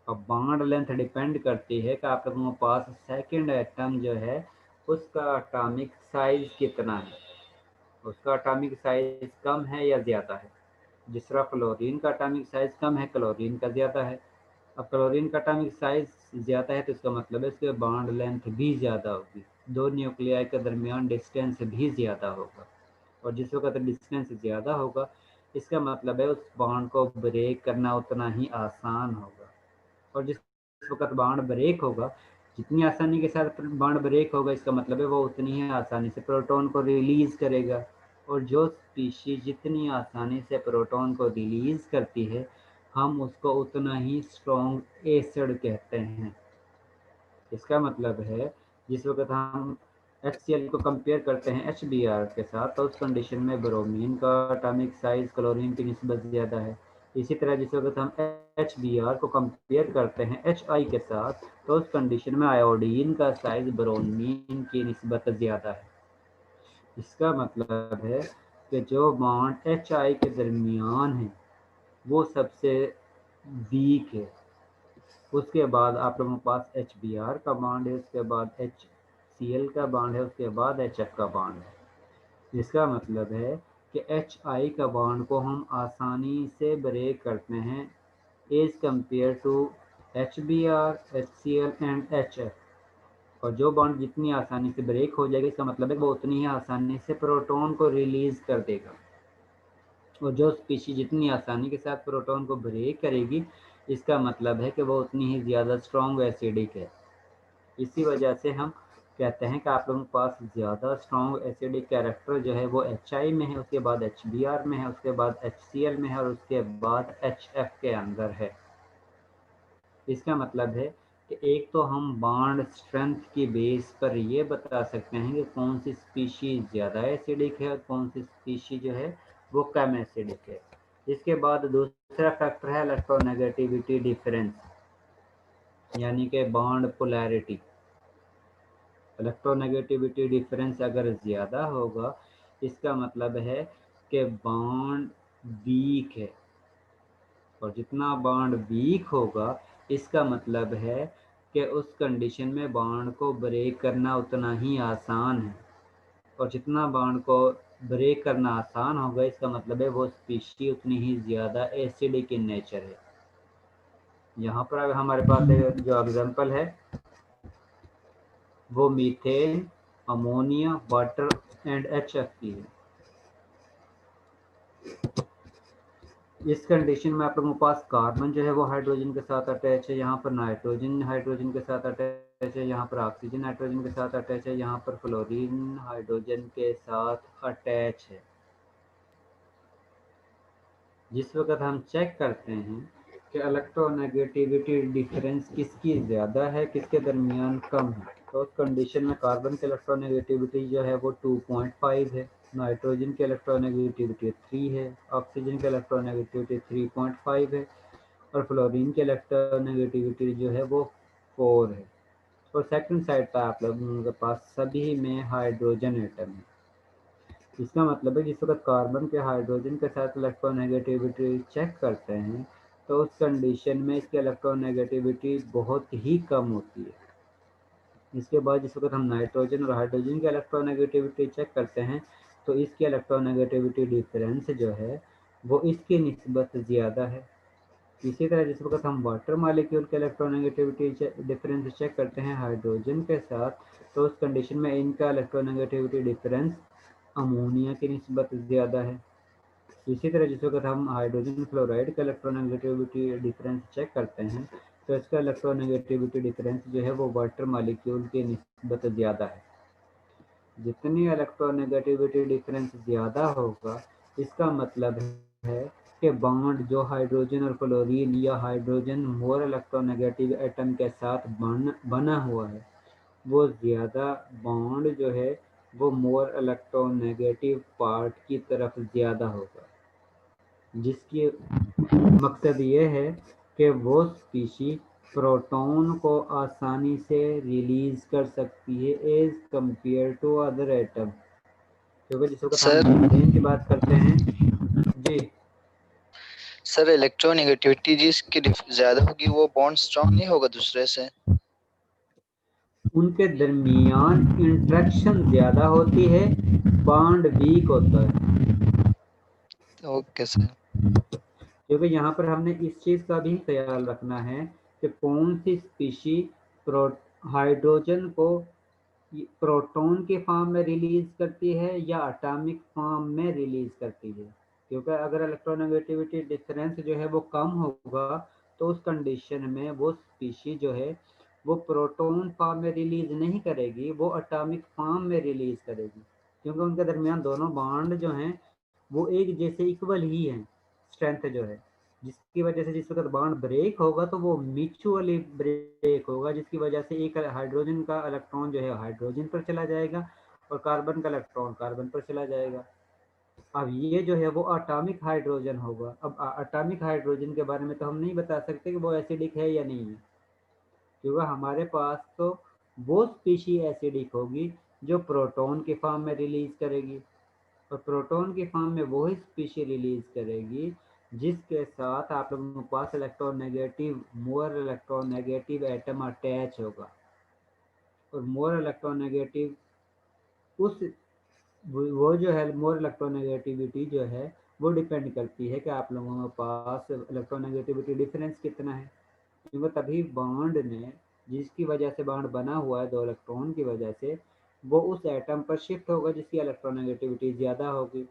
अब बॉन्ड लेंथ डिपेंड करती है कि आप लोगों के पास सेकंड एटम जो है उसका एटॉमिक साइज कितना है, उसका एटॉमिक साइज कम है या ज़्यादा है। जिस तरह फ्लोरीन का एटॉमिक साइज कम है क्लोरीन का ज़्यादा है। अब क्लोरीन का एटॉमिक साइज ज़्यादा है तो इसका मतलब है इसके बॉन्ड लेंथ भी ज़्यादा होगी, दो न्यूक्लियाई के दरमियान डिस्टेंस भी ज़्यादा होगा। और जिस वक्त डिस्टेंस ज़्यादा होगा इसका मतलब है उस बॉन्ड को ब्रेक करना उतना ही आसान होगा। और जिस वक्त बॉन्ड ब्रेक होगा जितनी आसानी के साथ बॉन्ड ब्रेक होगा इसका मतलब है वो उतनी ही आसानी से प्रोटॉन को रिलीज़ करेगा। और जो स्पीशी जितनी आसानी से प्रोटॉन को रिलीज़ करती है हम उसको उतना ही स्ट्रॉन्ग एसिड कहते हैं। इसका मतलब है जिस वक्त हम HCl को कंपेयर करते हैं HBr के साथ तो उस कंडीशन में ब्रोमीन का एटॉमिक साइज क्लोरीन की निस्बत ज़्यादा है। इसी तरह जिस वक्त हम HBr को कंपेयर करते हैं HI के साथ तो उस कंडीशन में आयोडीन का साइज ब्रोमीन की निस्बत ज़्यादा है। इसका मतलब है कि जो बॉन्ड HI के दरमियान है वो सबसे वीक है। उसके बाद आप लोगों के पास HBr का बॉन्ड है, उसके बाद HCl का बॉन्ड है, उसके बाद HF का बॉन्ड है। जिसका मतलब है कि HI का बॉन्ड को हम आसानी से ब्रेक करते हैं as compared to HBr, HCl and HF। और जो बॉन्ड जितनी आसानी से ब्रेक हो जाएगा इसका मतलब है कि वो उतनी ही आसानी से प्रोटॉन को रिलीज कर देगा। और जो स्पीशीज जितनी आसानी के साथ प्रोटॉन को ब्रेक करेगी इसका मतलब है कि वो उतनी ही ज़्यादा स्ट्रॉन्ग एसिडिक है। इसी वजह से हम कहते हैं कि आप लोगों के पास ज़्यादा स्ट्रॉन्ग एसिडिक कैरेक्टर जो है वो HI में है, उसके बाद HBr में है, उसके बाद HCl में है और उसके बाद HF के अंदर है। इसका मतलब है कि एक तो हम बॉन्ड स्ट्रेंथ की बेस पर ये बता सकते हैं कि कौन सी स्पीशीज ज़्यादा एसिडिक है और कौन सी स्पीशीज जो है वो कम एसिडिक है। इसके बाद दूसरा फैक्टर है इलेक्ट्रोनेगेटिविटी डिफरेंस, यानी कि बॉन्ड पोलैरिटी। इलेक्ट्रोनेगेटिविटी डिफरेंस अगर ज़्यादा होगा इसका मतलब है कि बॉन्ड वीक है, और जितना बॉन्ड वीक होगा इसका मतलब है कि उस कंडीशन में बॉन्ड को ब्रेक करना उतना ही आसान है। और जितना बॉन्ड को ब्रेक करना आसान होगा इसका मतलब है वो स्पीशी उतनी ही ज़्यादा एसिडिक इन नेचर है। यहाँ पर अगर हमारे पास जो एग्जांपल है वो methane, ammonia, water and HF की है। इस कंडीशन में आप लोगों के पास कार्बन जो है वो हाइड्रोजन के साथ अटैच है, यहाँ पर नाइट्रोजन हाइड्रोजन के साथ अटैच है, यहाँ पर ऑक्सीजन नाइट्रोजन के साथ अटैच है, यहाँ पर फ्लोरीन हाइड्रोजन के साथ अटैच है। जिस वक्त हम चेक करते हैं कि इलेक्ट्रोनेगेटिविटी डिफरेंस किसकी ज़्यादा है किसके दरमियान कम है, तो उस कंडीशन में कार्बन की इलेक्ट्रोनेगेटिविटी जो है वो 2.5 है, नाइट्रोजन की इलेक्ट्रोनेगेटिविटी 3 है, ऑक्सीजन की इलेक्ट्रोनेगेटिविटी 3.5 है और फ्लोरीन की इलेक्ट्रोनेगेटिविटी जो है वो 4 है। और सेकंड साइड पर आप लोगों के पास सभी में हाइड्रोजन एटम है। इसका मतलब है जिस वक्त कार्बन के हाइड्रोजन के साथ इलेक्ट्रोनेगेटिविटी चेक करते हैं तो उस कंडीशन में इसकी इलेक्ट्रोनेगेटिविटी बहुत ही कम होती है। इसके बाद जिस वक्त हम नाइट्रोजन और हाइड्रोजन की इलेक्ट्रोनेगेटिविटी चेक करते हैं तो इसकी इलेक्ट्रोनेगेटिविटी डिफरेंस जो है वो इसकी निस्बत ज़्यादा है। इसी तरह जिस वक्त हम वाटर मालिक्यूल के इलेक्ट्रोनेगेटिविटी डिफरेंस चेक करते हैं हाइड्रोजन के साथ तो उस कंडीशन में इनका इलेक्ट्रोनेगेटिविटी डिफरेंस अमोनिया की निस्बत ज़्यादा है। इसी तरह जिस वक्त हम हाइड्रोजन फ्लोराइड का इलेक्ट्रोनेगेटिविटी डिफरेंस चेक करते हैं तो इसका इलेक्ट्रोनेगेटिविटी डिफरेंस जो है वो वाटर मालिक्यूल की निस्बत ज़्यादा है। जितनी इलेक्ट्रोनेगेटिविटी डिफरेंस ज़्यादा होगा इसका मतलब है कि बॉन्ड जो हाइड्रोजन और फ्लोरीन या हाइड्रोजन मोर इलेक्ट्रोनेगेटिव एटम के साथ बना हुआ है वो ज़्यादा बॉन्ड जो है वो मोर इलेक्ट्रोनेगेटिव पार्ट की तरफ ज़्यादा होगा, जिसकी मकसद ये है कि वो स्पीशी प्रोटॉन को आसानी से रिलीज कर सकती है as compared to other atom. क्योंकि जिस वक्त हम मीथेन की बात करते हैं जी सर इलेक्ट्रोनेगेटिविटी जिसकी ज्यादा होगी वो बॉन्ड स्ट्रांग नहीं होगा दूसरे से, उनके दरमियान इंट्रैक्शन ज़्यादा होती है, बॉन्ड वीक होता है। Okay sir. क्योंकि यहाँ पर हमने इस चीज़ का भी ख्याल रखना है कि कौन सी स्पीशी हाइड्रोजन को प्रोटॉन के फॉर्म में रिलीज करती है या एटॉमिक फॉर्म में रिलीज करती है। क्योंकि अगर इलेक्ट्रोनेगेटिविटी डिफरेंस जो है वो कम होगा तो उस कंडीशन में वो स्पीशी जो है वो प्रोटॉन फॉर्म में रिलीज नहीं करेगी, वो एटॉमिक फॉर्म में रिलीज करेगी। क्योंकि उनके दरमियान दोनों बॉन्ड जो हैं वो एक जैसे इक्वल ही हैं स्ट्रेंथ जो है, जिसकी वजह से जिस वक्त बॉन्ड ब्रेक होगा तो वो म्यूचुअली ब्रेक होगा, जिसकी वजह से एक हाइड्रोजन का इलेक्ट्रॉन जो है हाइड्रोजन पर चला जाएगा और कार्बन का इलेक्ट्रॉन कार्बन पर चला जाएगा। अब ये जो है वो एटॉमिक हाइड्रोजन होगा। अब एटॉमिक हाइड्रोजन के बारे में तो हम नहीं बता सकते कि वो एसिडिक है या नहीं है, क्योंकि हमारे पास तो वो स्पीशी एसिडिक होगी जो प्रोटॉन के फॉर्म में रिलीज करेगी, और प्रोटॉन के फॉर्म में वही स्पीशी रिलीज करेगी जिसके साथ आप लोगों के पास electronegative more electronegative atom attach होगा। और मोर इलेक्ट्रोनेगेटिव उस वो जो है मोर इलेक्ट्रोनेगेटिविटी जो है वो डिपेंड करती है कि आप लोगों के पास इलेक्ट्रोनेगेटिविटी डिफरेंस कितना है, क्योंकि तभी बॉन्ड ने जिसकी वजह से बॉन्ड बना हुआ है दो इलेक्ट्रॉन की वजह से वो उस एटम पर शिफ्ट होगा जिसकी इलेक्ट्रोनेगेटिविटी ज़्यादा होगी,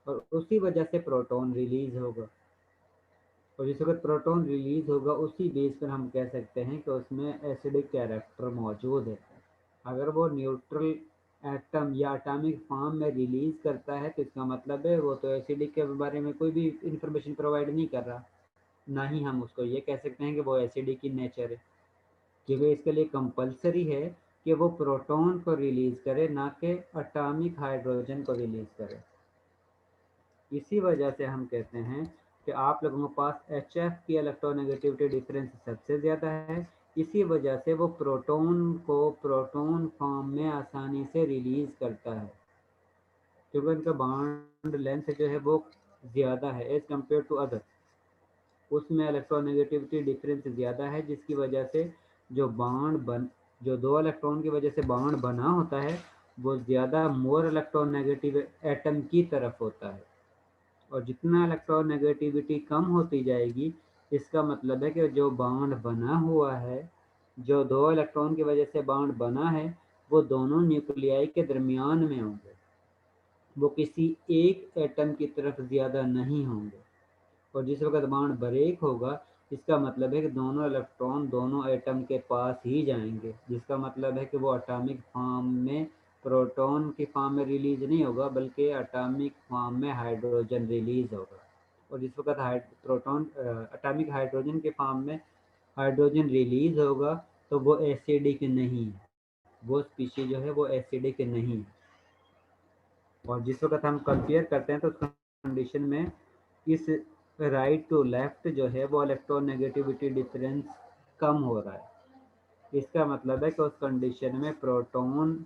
और उसी वजह से प्रोटॉन रिलीज होगा। और जिस वक्त प्रोटॉन रिलीज होगा उसी बेस पर हम कह सकते हैं कि उसमें एसिडिक कैरेक्टर मौजूद है। अगर वो न्यूट्रल एटम या एटॉमिक फॉर्म में रिलीज करता है तो इसका मतलब है वो तो एसिडिक के बारे में कोई भी इंफॉर्मेशन प्रोवाइड नहीं कर रहा, ना ही हम उसको ये कह सकते हैं कि वो एसिडिक in नेचर है, क्योंकि इसके लिए कंपलसरी है कि वो प्रोटॉन को रिलीज करे, ना कि एटॉमिक हाइड्रोजन को रिलीज करे। इसी वजह से हम कहते हैं कि आप लोगों के पास HF की इलेक्ट्रोनेगेटिविटी डिफरेंस सबसे ज़्यादा है, इसी वजह से वो प्रोटॉन को प्रोटॉन फॉर्म में आसानी से रिलीज करता है, क्योंकि उनका बॉन्ड लेंथ जो है वो ज़्यादा है एज़ कम्पेयर टू अदर। उसमें इलेक्ट्रोनेगेटिविटी डिफरेंस ज़्यादा है जिसकी वजह से जो दो इलेक्ट्रॉन की वजह से बॉन्ड बना होता है वो ज़्यादा मोर इलेक्ट्रोनेगेटिव एटम की तरफ होता है। और जितना इलेक्ट्रोनेगेटिविटी कम होती जाएगी इसका मतलब है कि जो बॉन्ड बना हुआ है, जो दो इलेक्ट्रॉन की वजह से बॉन्ड बना है वो दोनों न्यूक्लियाई के दरमियान में होंगे, वो किसी एक एटम की तरफ ज़्यादा नहीं होंगे। और जिस वक्त बॉन्ड ब्रेक होगा इसका मतलब है कि दोनों इलेक्ट्रॉन दोनों एटम के पास ही जाएंगे, जिसका मतलब है कि वो एटॉमिक फॉर्म में प्रोटॉन की फॉर्म में रिलीज नहीं होगा बल्कि एटॉमिक फॉर्म में हाइड्रोजन रिलीज होगा। और जिस वक्त एटॉमिक हाइड्रोजन के फॉर्म में हाइड्रोजन रिलीज होगा तो वो एसिडिक नहीं है, वो स्पीशीज जो है वो एसिडिक नहीं है। और जिस वक्त हम कंपेयर करते हैं तो उस कंडीशन में इस राइट टू लेफ्ट जो है वो इलेक्ट्रोनेगेटिविटी डिफरेंस कम हो रहा है। इसका मतलब है कि उस कंडीशन में प्रोटॉन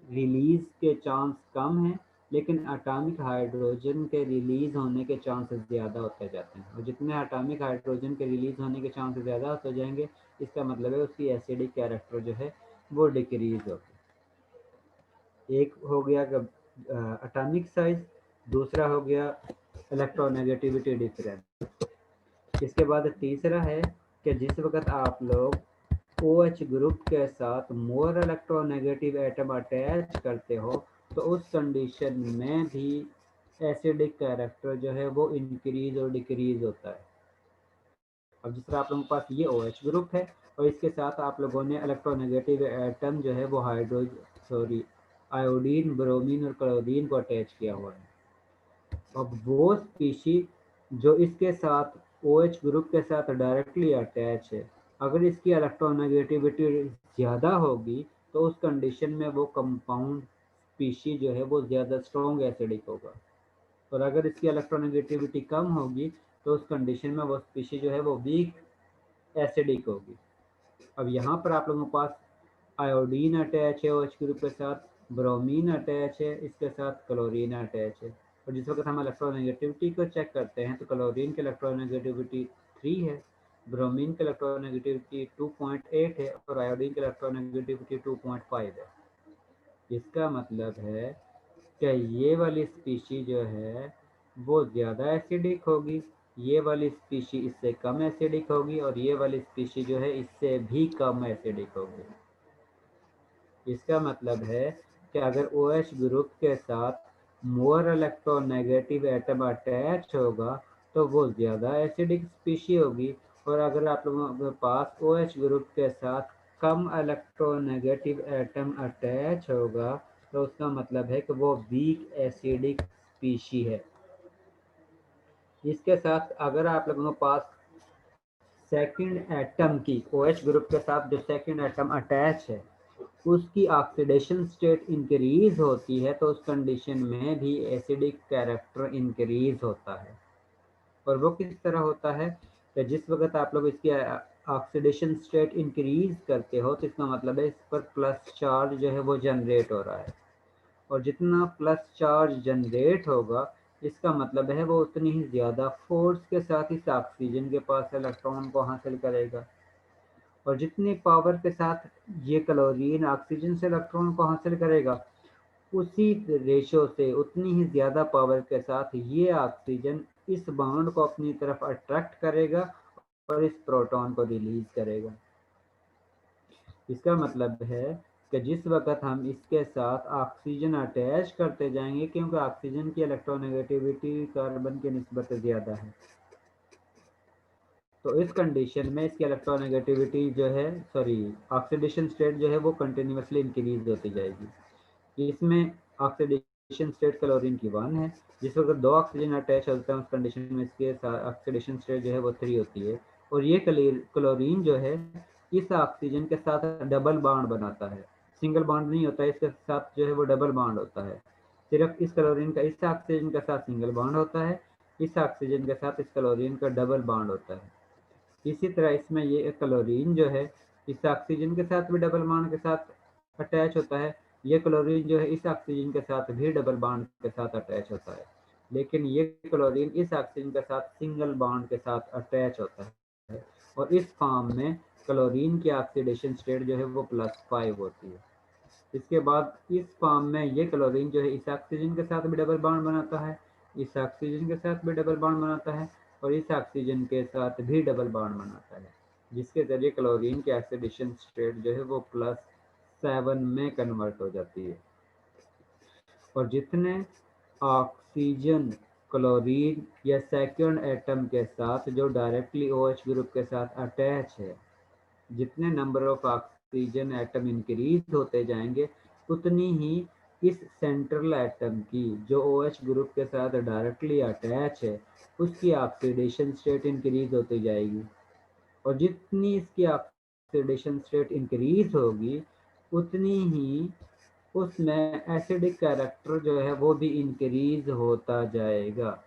रिलीज के चांस कम है लेकिन एटॉमिक हाइड्रोजन के रिलीज होने के चांसेस ज़्यादा होते जाते हैं, और जितने एटॉमिक हाइड्रोजन के रिलीज होने के चांसेस ज़्यादा होते जाएंगे इसका मतलब है उसकी एसिडिक कैरेक्टर जो है वो डिक्रीज होगी। एक हो गया एटॉमिक साइज, दूसरा हो गया इलेक्ट्रोनेगेटिविटी डिफरेंस। इसके बाद तीसरा है कि जिस वक्त आप लोग OH ग्रुप के साथ मोर इलेक्ट्रोनेगेटिव एटम अटैच करते हो तो उस कंडीशन में भी एसिडिक कैरेक्टर जो है वो इंक्रीज और डिक्रीज होता है। अब जिस तरह आप लोगों के पास ये OH ग्रुप है और इसके साथ आप लोगों ने इलेक्ट्रोनेगेटिव एटम जो है वो आयोडीन, ब्रोमीन और क्लोरीन को अटैच किया हुआ है। अब वो स्पीशी जो इसके साथ OH ग्रुप के साथ डायरेक्टली अटैच है, अगर इसकी इलेक्ट्रोनेगेटिविटी ज़्यादा होगी तो उस कंडीशन में वो कंपाउंड स्पीशी जो है वो ज़्यादा स्ट्रॉन्ग एसिडिक होगा, और अगर इसकी इलेक्ट्रोनेगेटिविटी कम होगी तो उस कंडीशन में वो स्पीशी जो है वो वीक एसिडिक होगी। अब यहाँ पर आप लोगों के पास आयोडीन अटैच है OH ग्रुप के साथ, ब्रोमीन अटैच है, इसके साथ क्लोरीन अटैच है। और जिस वक्त हम इलेक्ट्रोनेगेटिविटी को चेक करते हैं तो क्लोरीन की इलेक्ट्रोनेगेटिविटी 3 है, ब्रोमीन की इलेक्ट्रोनेगेटिविटी 2.8 है और आयोडीन की इलेक्ट्रोनेगेटिविटी 2.5 है। इसका मतलब है कि ये वाली स्पीशी जो है वो ज़्यादा एसिडिक होगी, ये वाली स्पीशी इससे कम एसिडिक होगी, और ये वाली स्पीशी जो है इससे भी कम एसिडिक होगी। इसका मतलब है कि अगर OH ग्रुप के साथ मोर इलेक्ट्रोनेगेटिव एटम अटैच होगा तो वो ज़्यादा एसिडिक स्पीशी होगी, और अगर आप लोगों के पास OH ग्रुप के साथ कम इलेक्ट्रोनेगेटिव एटम अटैच होगा तो उसका मतलब है कि वो वीक एसिडिक स्पीशी है। इसके साथ अगर आप लोगों के पास सेकंड एटम की OH ग्रुप के साथ जो सेकंड एटम अटैच है उसकी ऑक्सीडेशन स्टेट इंक्रीज होती है तो उस कंडीशन में भी एसिडिक कैरेक्टर इंक्रीज होता है। और वो किस तरह होता है कि जिस वक्त आप लोग इसकी ऑक्सीडेशन स्टेट इंक्रीज करते हो तो इसका मतलब है इस पर प्लस चार्ज जो है वो जनरेट हो रहा है, और जितना प्लस चार्ज जनरेट होगा इसका मतलब है वो उतनी ही ज़्यादा फोर्स के साथ इस ऑक्सीजन के पास इलेक्ट्रॉन को हासिल करेगा, और जितनी पावर के साथ ये क्लोरीन ऑक्सीजन से इलेक्ट्रॉन को हासिल करेगा उसी रेशो से उतनी ही ज़्यादा पावर के साथ ये ऑक्सीजन इस बॉन्ड को अपनी तरफ अट्रैक्ट करेगा और इस प्रोटॉन को रिलीज करेगा। इसका मतलब है कि जिस वक्त हम इसके साथ ऑक्सीजन अटैच करते जाएंगे, क्योंकि ऑक्सीजन की इलेक्ट्रोनेगेटिविटी कार्बन की निस्बत ज़्यादा है, तो इस कंडीशन में इसकी इलेक्ट्रोनेगेटिविटी जो है ऑक्सीडेशन स्टेट जो है वो कंटिन्यूसली इंक्रीज होती जाएगी। इसमें ऑक्सीडेशन स्टेट क्लोरीन की 1 है, जिस वक्त 2 ऑक्सीजन अटैच होता है उस कंडीशन में इसके ऑक्सीडेशन स्टेट जो है वो 3 होती है, और ये क्लोरीन जो है इस ऑक्सीजन के साथ डबल बॉन्ड बनाता है, सिंगल बॉन्ड नहीं होता है, इसके साथ जो है वो डबल बॉन्ड होता है। सिर्फ इस क्लोरीन का इस ऑक्सीजन के साथ सिंगल बॉन्ड होता है, इस ऑक्सीजन के साथ इस क्लोरीन का डबल बॉन्ड होता है। इसी तरह इसमें ये क्लोरीन जो है इस ऑक्सीजन के साथ भी डबल बॉन्ड के साथ अटैच होता है, ये क्लोरीन जो है इस ऑक्सीजन के साथ भी डबल बॉन्ड के साथ अटैच होता है, लेकिन ये क्लोरीन इस ऑक्सीजन के साथ सिंगल बॉन्ड के साथ अटैच होता है, और इस फॉर्म में क्लोरीन की ऑक्सीडेशन स्टेट जो है वो +5 होती है। इसके बाद इस फॉर्म में ये क्लोरीन जो है इस ऑक्सीजन के साथ भी डबल बॉन्ड बनाता है, इस ऑक्सीजन के साथ भी डबल बॉन्ड बनाता है, और इस ऑक्सीजन के साथ भी डबल बॉन्ड बनाता है, जिसके ज़रिए क्लोरीन की ऑक्सीडेशन स्टेट जो है वो +7 में कन्वर्ट हो जाती है। और जितने ऑक्सीजन क्लोरीन या सेकंड एटम के साथ जो डायरेक्टली OH ग्रुप के साथ अटैच है, जितने number of oxygen atom increase होते जाएंगे उतनी ही इस सेंट्रल एटम की जो OH ग्रुप के साथ डायरेक्टली अटैच है उसकी ऑक्सीडेशन स्टेट इंक्रीज होती जाएगी, और जितनी इसकी ऑक्सीडेशन स्टेट इंक्रीज होगी उतनी ही उसमें एसिडिक कैरेक्टर जो है वो भी इंक्रीज होता जाएगा।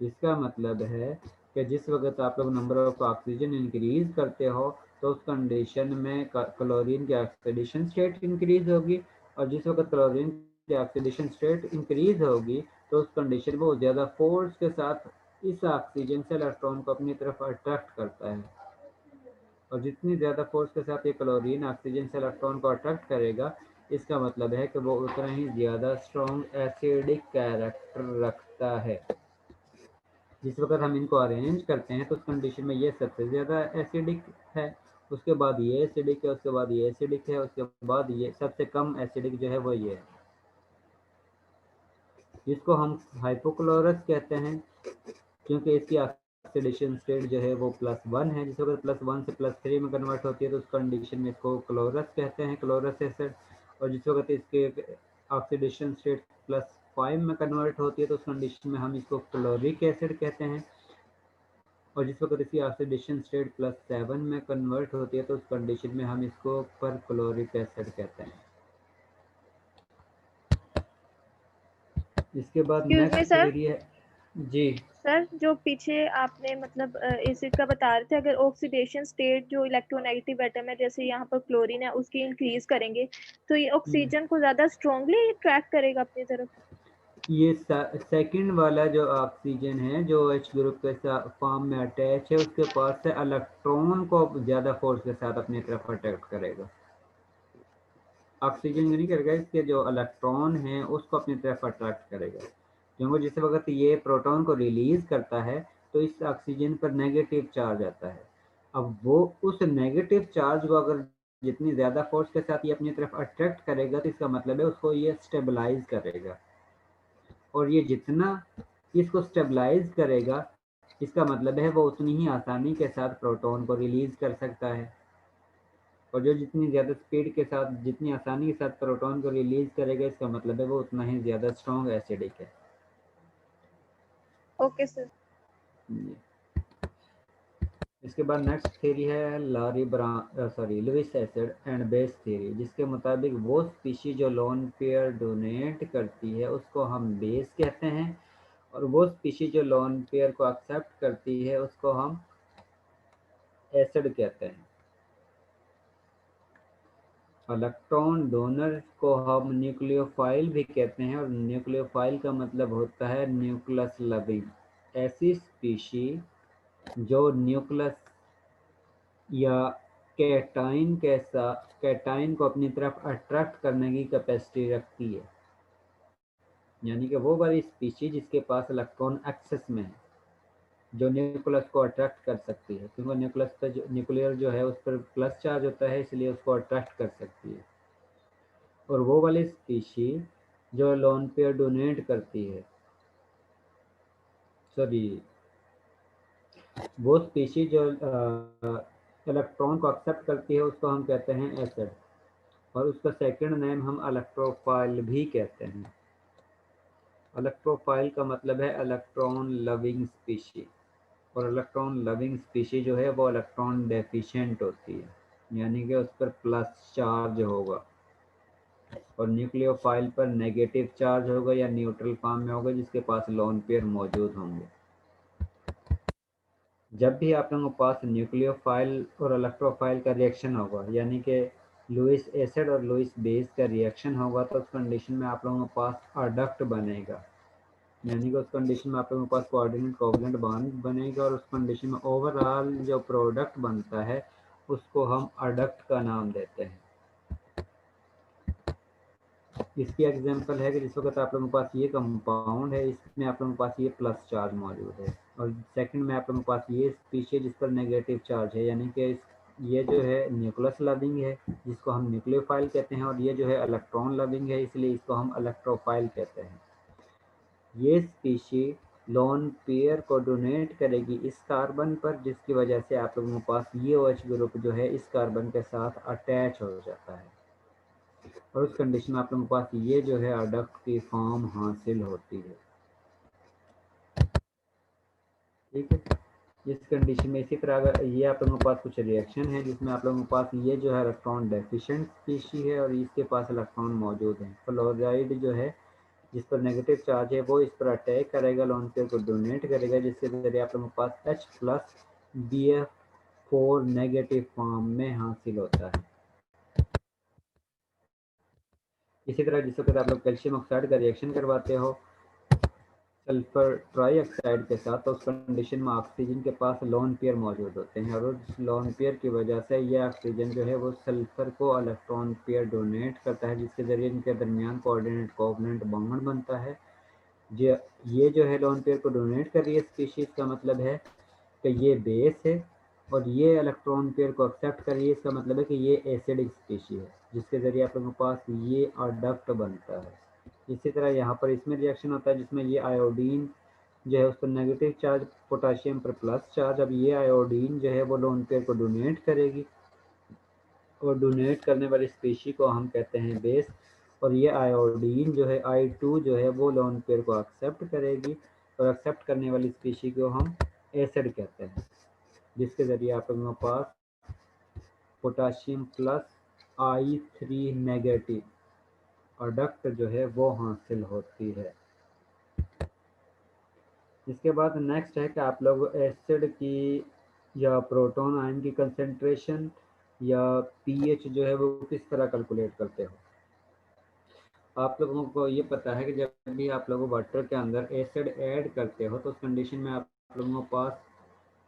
इसका मतलब है कि जिस वक्त आप लोग नंबर ऑफ ऑक्सीजन इंक्रीज करते हो तो उस कंडीशन में क्लोरीन की ऑक्सीडेशन स्टेट इंक्रीज होगी, और जिस वक्त क्लोरीन की ऑक्सीडेशन स्टेट इंक्रीज होगी तो उस कंडीशन में वो ज़्यादा फोर्स के साथ इस ऑक्सीजन से इलेक्ट्रॉन को अपनी तरफ अट्रैक्ट करता है, और जितनी ज़्यादा फोर्स के साथ ये क्लोरीन ऑक्सीजन से इलेक्ट्रॉन को अट्रैक्ट करेगा इसका मतलब है कि वो उतना ही ज़्यादा स्ट्रॉन्ग एसिडिक कैरेक्टर रखता है। जिस वक्त हम इनको अरेंज करते हैं तो उस कंडीशन में ये सबसे ज़्यादा एसिडिक है, उसके बाद ये एसिडिक है, उसके बाद ये एसिडिक है, उसके बाद ये सबसे कम एसिडिक जो है वो ये है, जिसको हम हाइपोक्लोरस कहते हैं, क्योंकि इसकी ऑक्सीडेशन स्टेट जो है वो +1 है। जिस वक्त +1 से +3 में कन्वर्ट होती है तो उस कंडीशन में इसको क्लोरस कहते हैं, क्लोरस एसिड, और जिस वक्त इसके ऑक्सीडेशन स्टेट +5 में कन्वर्ट होती है तो उस कंडीशन में हम इसको क्लोरिक एसिड कहते हैं, और जिस वक्त इसकी ऑक्सीडेशन स्टेट +7 में कन्वर्ट होती है तो उस कंडीशन में हम इसको परक्लोरिक एसिड कहते हैं। इसके बाद Excuse me, next sir. Theory है जी सर जो पीछे आपने मतलब एसिड का बता रहे थे, अगर ऑक्सीडेशन स्टेट जो इलेक्ट्रोनेगेटिव एटम है जैसे यहाँ पर क्लोरीन है उसकी इंक्रीज करेंगे तो ये ऑक्सीजन को ज्यादा स्ट्रांगली अट्रैक्ट करेगा अपनी तरफ। ये सेकंड वाला जो ऑक्सीजन है जो H ग्रुप के साथ फॉर्म में अटैच है उसके पास से इलेक्ट्रॉन को ज़्यादा फोर्स के साथ अपनी तरफ अट्रैक्ट करेगा, ऑक्सीजन नहीं करेगा, इसके जो इलेक्ट्रॉन हैं उसको अपनी तरफ अट्रैक्ट करेगा, क्योंकि जिस वक्त ये प्रोटॉन को रिलीज करता है तो इस ऑक्सीजन पर नेगेटिव चार्ज आता है। अब वो उस नेगेटिव चार्ज को अगर जितनी ज़्यादा फोर्स के साथ ये अपनी तरफ अट्रैक्ट करेगा तो इसका मतलब है उसको ये स्टेबलाइज करेगा, और ये जितना इसको स्टेबलाइज करेगा इसका मतलब है वो उतनी ही आसानी के साथ प्रोटॉन को रिलीज कर सकता है, और जो जितनी ज़्यादा स्पीड के साथ जितनी आसानी के साथ प्रोटॉन को रिलीज करेगा इसका मतलब है वो उतना ही ज़्यादा स्ट्रॉन्ग एसिडिक है। Okay sir. इसके बाद नेक्स्ट थ्योरी है Lewis acid and base theory, जिसके मुताबिक वो स्पीशीज जो लोन पेयर डोनेट करती है उसको हम बेस कहते हैं, और वो स्पीशीज जो लोन पेयर को एक्सेप्ट करती है उसको हम एसिड कहते हैं। इलेक्ट्रॉन डोनर को हम न्यूक्लियोफाइल भी कहते हैं, और न्यूक्लियोफाइल का मतलब होता है न्यूक्लियस लविंग। ऐसी स्पीशी जो न्यूक्लियस या कैटाइन को अपनी तरफ अट्रैक्ट करने की कैपेसिटी रखती है, यानी कि वो वाली स्पीशी जिसके पास इलेक्ट्रॉन एक्सेस में है, जो न्यूक्लियस को अट्रैक्ट कर सकती है, क्योंकि न्यूक्लियस पर न्यूक्लियर जो है उस पर प्लस चार्ज होता है, इसलिए उसको अट्रैक्ट कर सकती है। और वो वाली स्पीशी जो लोन पेयर डोनेट करती है, सॉरी, वो स्पीशी जो इलेक्ट्रॉन को एक्सेप्ट करती है उसको हम कहते हैं एसिड, और उसका सेकंड नेम हम इलेक्ट्रोफाइल भी कहते हैं। इलेक्ट्रोफाइल का मतलब है इलेक्ट्रॉन लविंग स्पीशी, और इलेक्ट्रॉन लविंग स्पीशी जो है वो इलेक्ट्रॉन डेफिशिएंट होती है, यानी कि उस पर प्लस चार्ज होगा, और न्यूक्लियोफाइल पर नेगेटिव चार्ज होगा या न्यूट्रल फॉर्म में होगा, जिसके पास लोन पेयर मौजूद होंगे। जब भी आप लोगों के पास न्यूक्लियोफाइल और इलेक्ट्रोफाइल का रिएक्शन होगा, यानी कि लुईस एसिड और लुईस बेस का रिएक्शन होगा, तो उस कंडीशन में आप लोगों के पास अडक्ट बनेगा, यानी कि उस कंडीशन में आप लोगों के पास कोऑर्डिनेट कोवलेंट बॉन्ड बनेगा, और उस कंडीशन में ओवरऑल जो प्रोडक्ट बनता है उसको हम अडक्ट का नाम देते हैं। इसकी एग्जांपल है कि जिस वक्त आप लोगों के पास ये कंपाउंड है, इसमें आप लोगों के पास ये प्लस चार्ज मौजूद है, और सेकंड में आप लोगों के पास ये स्पीशीज जिस पर नेगेटिव चार्ज है, यानी कि ये जो है न्यूक्लियस लविंग है जिसको हम न्यूक्लियोफाइल कहते हैं, और ये जो है इलेक्ट्रॉन लविंग है, इसलिए इसको हम इलेक्ट्रोफाइल कहते हैं। ये स्पीशी लोन पेयर को डोनेट करेगी इस कार्बन पर, जिसकी वजह से आप लोगों के पास ये OH ग्रुप जो है इस कार्बन के साथ अटैच हो जाता है, और उस कंडीशन में आप लोगों के पास ये जो है अडक्ट की फॉर्म हासिल होती है। ठीक है, इस कंडीशन में इसी तरह अगर ये आप लोगों के पास कुछ रिएक्शन है जिसमें आप लोगों के पास ये जो है इलेक्ट्रॉन डेफिशिएंट स्पीशी है और इसके पास इलेक्ट्रॉन मौजूद है। फ्लोराइड जो है जिस पर नेगेटिव चार्ज है वो इस पर अटैक करेगा, लोन पेयर को डोनेट करेगा, जिसके जरिए आप लोगों के पास H+ BF4 नेगेटिव फॉर्म में हासिल होता है। इसी तरह जिस वक्त आप लोग कैल्शियम ऑक्साइड का रिएक्शन करवाते हो सल्फर ट्राईऑक्साइड के साथ, तो उस कंडीशन में ऑक्सीजन के पास लोन पेयर मौजूद होते हैं, और उस लोन पेयर की वजह से ये ऑक्सीजन जो है वो सल्फर को इलेक्ट्रॉन पेयर डोनेट करता है, जिसके ज़रिए इनके दरमियान कोऑर्डिनेट कोवलेंट बॉन्ड बनता है। ये जो है लोन पेयर को डोनेट कर रही है स्पीशीज़, का मतलब है कि ये बेस है, और ये इलेक्ट्रॉन पेयर को एक्सेप्ट कर रही है, इसका मतलब है कि ये एसिडिक स्पीशी है, जिसके ज़रिए आप लोगों के पास ये अडक्ट बनता है। इसी तरह यहाँ पर इसमें रिएक्शन होता है जिसमें ये आयोडीन जो है उस पर नेगेटिव चार्ज, पोटाशियम पर प्लस चार्ज। अब ये आयोडीन जो है वो लोन पेयर को डोनेट करेगी, और डोनेट करने वाली स्पीशी को हम कहते हैं बेस, और ये आयोडीन जो है I2 जो है वो लोन पेयर को एक्सेप्ट करेगी, और एक्सेप्ट करने वाली स्पीशी को हम एसिड कहते हैं, जिसके ज़रिए आप लोगों के पास potassium plus I3 negative adduct जो है वो हासिल होती है। इसके बाद नेक्स्ट है कि आप लोग एसिड की या प्रोटॉन आयन की कंसंट्रेशन या pH जो है वो किस तरह कैलकुलेट करते हो। आप लोगों को ये पता है कि जब भी आप लोग वाटर के अंदर एसिड ऐड करते हो तो उस कंडीशन में आप लोगों के पास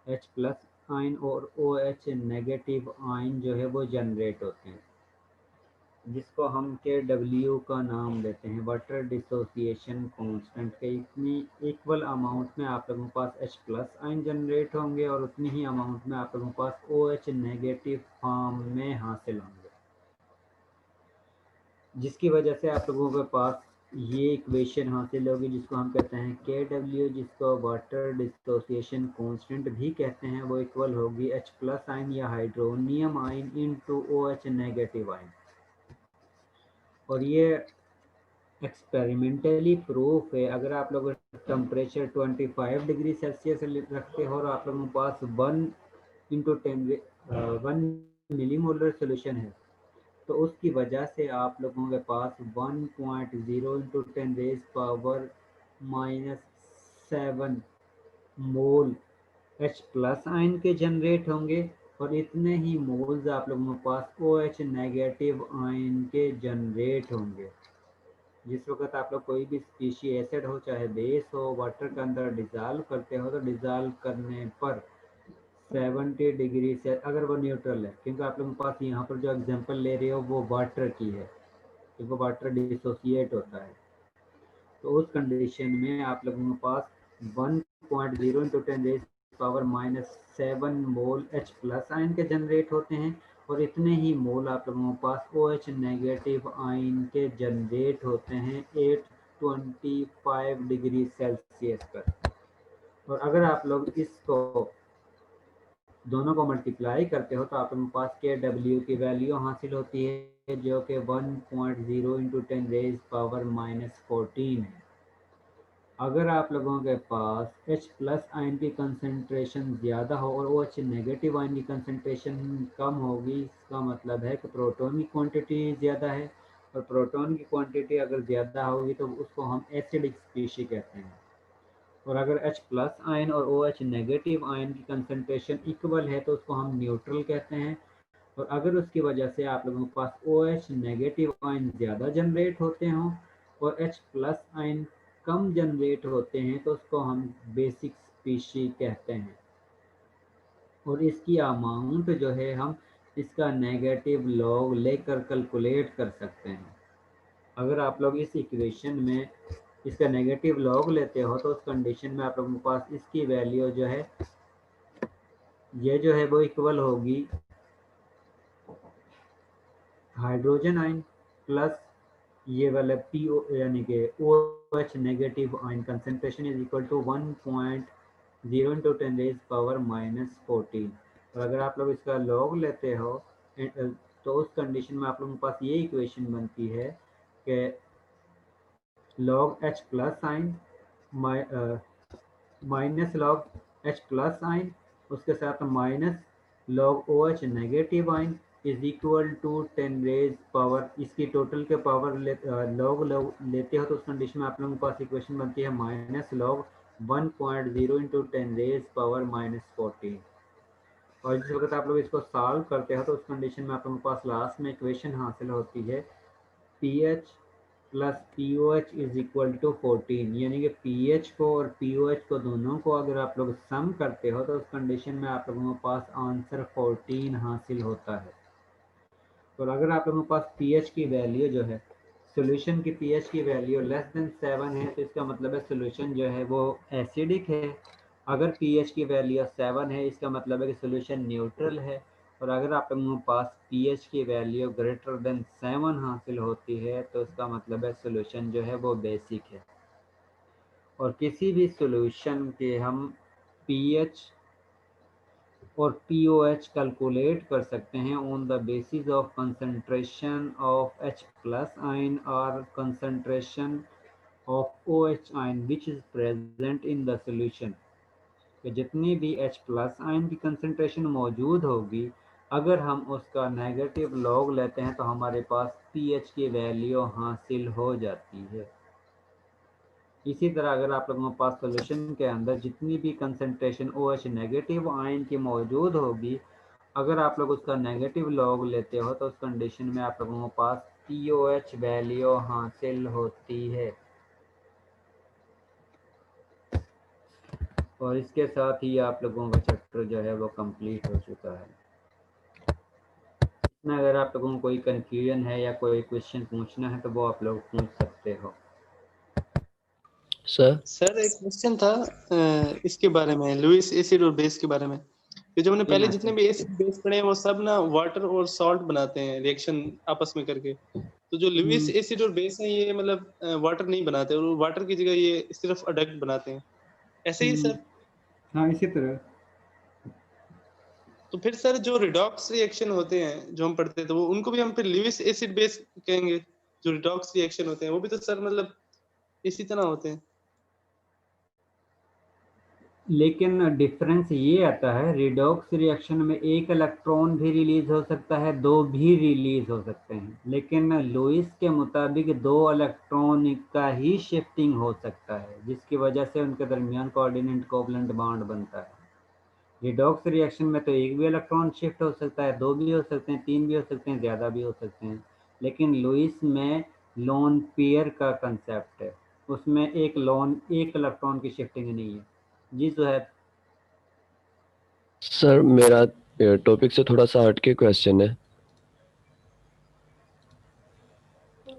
H+ आयन और OH नेगेटिव आयन जो है वो जनरेट होते हैं, जिसको हम KW का नाम देते हैं, वाटर डिसोसिएशन कांस्टेंट के। इतनी इक्वल अमाउंट में आप लोगों के पास H+ आयन जनरेट होंगे और उतनी ही अमाउंट में आप लोगों के पास OH नेगेटिव फॉर्म में हासिल होंगे, जिसकी वजह से आप लोगों के पास ये इक्वेशन हासिल होगी जिसको हम कहते हैं KW, जिसको वाटर डिसोसिएशन कांस्टेंट भी कहते हैं। वो इक्वल होगी H+ आयन या hydronium ion into OH negative ion. और ये एक्सपेरिमेंटली प्रूफ है। अगर आप लोग टेम्परेचर 25 डिग्री सेल्सियस रखते हो और आप लोगों के पास 1 मिलीमोलर सोल्यूशन है, तो उसकी वजह से आप लोगों के पास 1.0 × 10⁻⁻⁷ मोल H+ आयन के जनरेट होंगे, और इतने ही मोल्स आप लोगों के पास OH नेगेटिव आयन के जनरेट होंगे। जिस वक्त आप लोग कोई भी स्पीशी एसिड हो चाहे बेस हो वाटर के अंदर डिज़ाल्व करते हो तो डिज़ाल्व करने पर 70 डिग्री से, अगर वो न्यूट्रल है, क्योंकि आप लोगों के पास यहाँ पर जो एग्जांपल ले रहे हो वो वाटर की है, क्योंकि वाटर डिसोसिएट होता है, तो उस कंडीशन में आप लोगों के पास 1.0 इंटू 10⁻⁻7 मोल H+ आयन के जनरेट होते हैं और इतने ही मोल आप लोगों के पास OH नेगेटिव आयन के जनरेट होते हैं 825 डिग्री सेल्सियस पर। और अगर आप लोग इसको दोनों को मल्टीप्लाई करते हो तो आप लोगों के पास KW की वैल्यू हासिल होती है जो कि 1.0 इंटू 10⁻⁻14 है। अगर आप लोगों के पास H+ आयन की कंसंट्रेशन ज़्यादा हो और OH नेगेटिव आयन की कंसंट्रेशन कम होगी, इसका मतलब है कि प्रोटॉन की क्वांटिटी ज़्यादा है, और प्रोटॉन की क्वांटिटी अगर ज़्यादा होगी तो उसको हम एसिडिक स्पीशी कहते हैं। और अगर H+ आयन और OH नेगेटिव आयन की कंसंट्रेशन इक्वल है तो उसको हम न्यूट्रल कहते हैं। और अगर उसकी वजह से आप लोगों के पास OH नेगेटिव आयन ज़्यादा जनरेट होते हों और H+ आयन कम जनरेट होते हैं तो उसको हम बेसिक स्पीशी कहते हैं। और इसकी अमाउंट जो है हम इसका नेगेटिव लॉग लेकर कैलकुलेट कर सकते हैं। अगर आप लोग इस इक्वेशन में इसका नेगेटिव लॉग लेते हो तो उस कंडीशन में आप लोगों के पास इसकी वैल्यू जो है ये जो है वो इक्वल होगी हाइड्रोजन आयन प्लस ये वाला PO यानी कि OH negative ion concentration is equal to 1.0 into 10⁻⁻14। और अगर आप लोग इसका लॉग लेते हो तो उस कंडीशन में आप लोगों के पास ये इक्वेशन बनती है कि log H+ ion minus log H+ ion उसके साथ minus log OH negative ion is equal to 10 raise power, इसकी टोटल के पावर लॉग लेते हो तो उस कंडीशन में आप लोगों के पास इक्वेशन बनती है minus log 1.0 into 10 raise power -14। और जिस वक्त आप लोग इसको सॉल्व करते हो तो उस कंडीशन में आप लोगों के पास लास्ट में इक्वेशन हासिल होती है pH plus POH is equal to 14, यानी कि pH को और POH को दोनों को अगर आप लोग सम करते हो तो उस कंडीशन में आप लोगों के पास आंसर 14 हासिल होता है। और अगर आप लोगों के पास pH की वैल्यू जो है सॉल्यूशन की pH की वैल्यू लेस देन 7 है तो इसका मतलब है सॉल्यूशन जो है वो एसिडिक है। अगर pH की वैल्यू 7 है इसका मतलब है कि सॉल्यूशन न्यूट्रल है। और अगर आप लोगों के पास pH की वैल्यू ग्रेटर देन 7 हासिल होती है तो इसका मतलब है सॉल्यूशन जो है वो बेसिक है। और किसी भी सॉल्यूशन के हम pH और POH कैलकुलेट कर सकते हैं on the basis of concentration of H+ ion और concentration of OH ion which is present in the solution. कि जितनी भी H+ आयन की कंसंट्रेशन मौजूद होगी अगर हम उसका नेगेटिव लॉग लेते हैं तो हमारे पास pH की वैल्यू हासिल हो जाती है। इसी तरह अगर आप लोगों के पास सॉल्यूशन के अंदर जितनी भी कंसंट्रेशन OH नेगेटिव आयन की मौजूद होगी अगर आप लोग उसका नेगेटिव लॉग लेते हो तो उस कंडीशन में आप लोगों के पास POH वैल्यू हासिल होती है। और इसके साथ ही आप लोगों का चैप्टर जो है वो कंप्लीट हो चुका है। इसमें अगर आप लोगों को कोई कंफ्यूजन है या कोई क्वेश्चन पूछना है तो वो आप लोग पूछ सकते हो। सर एक क्वेश्चन था इसके बारे में, लुईस एसिड और बेस के बारे में। ये जो हमने पहले जितने भी एसिड बेस पढ़े हैं वो सब ना वाटर और सॉल्ट बनाते हैं रिएक्शन आपस में करके। तो जो लुईस एसिड और बेस है ये मतलब वाटर नहीं बनाते और वाटर की जगह ये सिर्फ अडक्ट बनाते हैं, ऐसे ही सर? हाँ इसी तरह। तो फिर सर जो रिडॉक्स रिएक्शन होते हैं जो हम पढ़ते हैं तो वो उनको भी हम फिर लुईस एसिड बेस कहेंगे? जो रिडॉक्स रिएक्शन होते हैं वो भी तो सर मतलब इसी तरह होते हैं। लेकिन डिफरेंस ये आता है रिडॉक्स रिएक्शन में एक इलेक्ट्रॉन भी रिलीज हो सकता है, दो भी रिलीज हो सकते हैं, लेकिन लुईस के मुताबिक दो इलेक्ट्रॉन का ही शिफ्टिंग हो सकता है जिसकी वजह से उनके दरमियान कोऑर्डिनेट कोवलेंट बॉन्ड बनता है। रिडॉक्स रिएक्शन में तो एक भी इलेक्ट्रॉन शिफ्ट हो सकता है, 2 भी हो सकते हैं, 3 भी हो सकते हैं, ज़्यादा भी हो सकते हैं। लेकिन लुईस में लोन पेयर का कंसेप्ट है, उसमें एक इलेक्ट्रॉन की शिफ्टिंग नहीं है। जी सुहैब। सर मेरा टॉपिक से थोड़ा सा हटके क्वेश्चन है।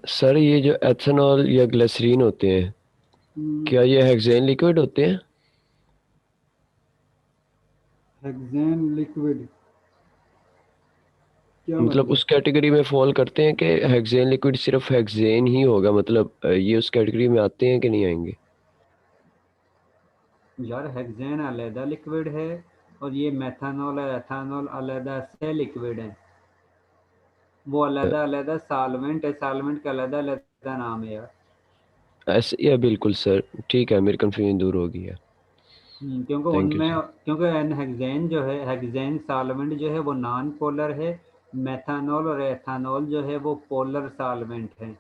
सर ये जो एथेनॉल या ग्लिसरीन होते हैं, क्या ये हेक्सेन लिक्विड होते हैं? हेक्सेन लिक्विड क्या मतलब उस कैटेगरी में फॉल करते हैं कि हेक्सेन लिक्विड सिर्फ हेक्सेन ही होगा, मतलब ये उस कैटेगरी में आते हैं कि नहीं आएंगे? यार हेक्सेन अलहदा लिक्विड है और ये मेथनॉल और एथेनॉल अलहदा से लिक्विड है। वो अलहदा अलहदा सॉल्वेंट है, सॉल्वेंट का अलहदा अलहदा नाम है यार। ऐसे ही है बिल्कुल सर, ठीक है, मेरी कंफ्यूजन दूर हो गई है। क्योंकि थैंक यू उनमें सर। क्योंकि हेक्सेन जो है, हेक्सेन सॉल्वेंट जो है वो नॉन पोलर है, मेथनॉल और एथेनॉल जो है वो पोलर सॉल्वेंट है।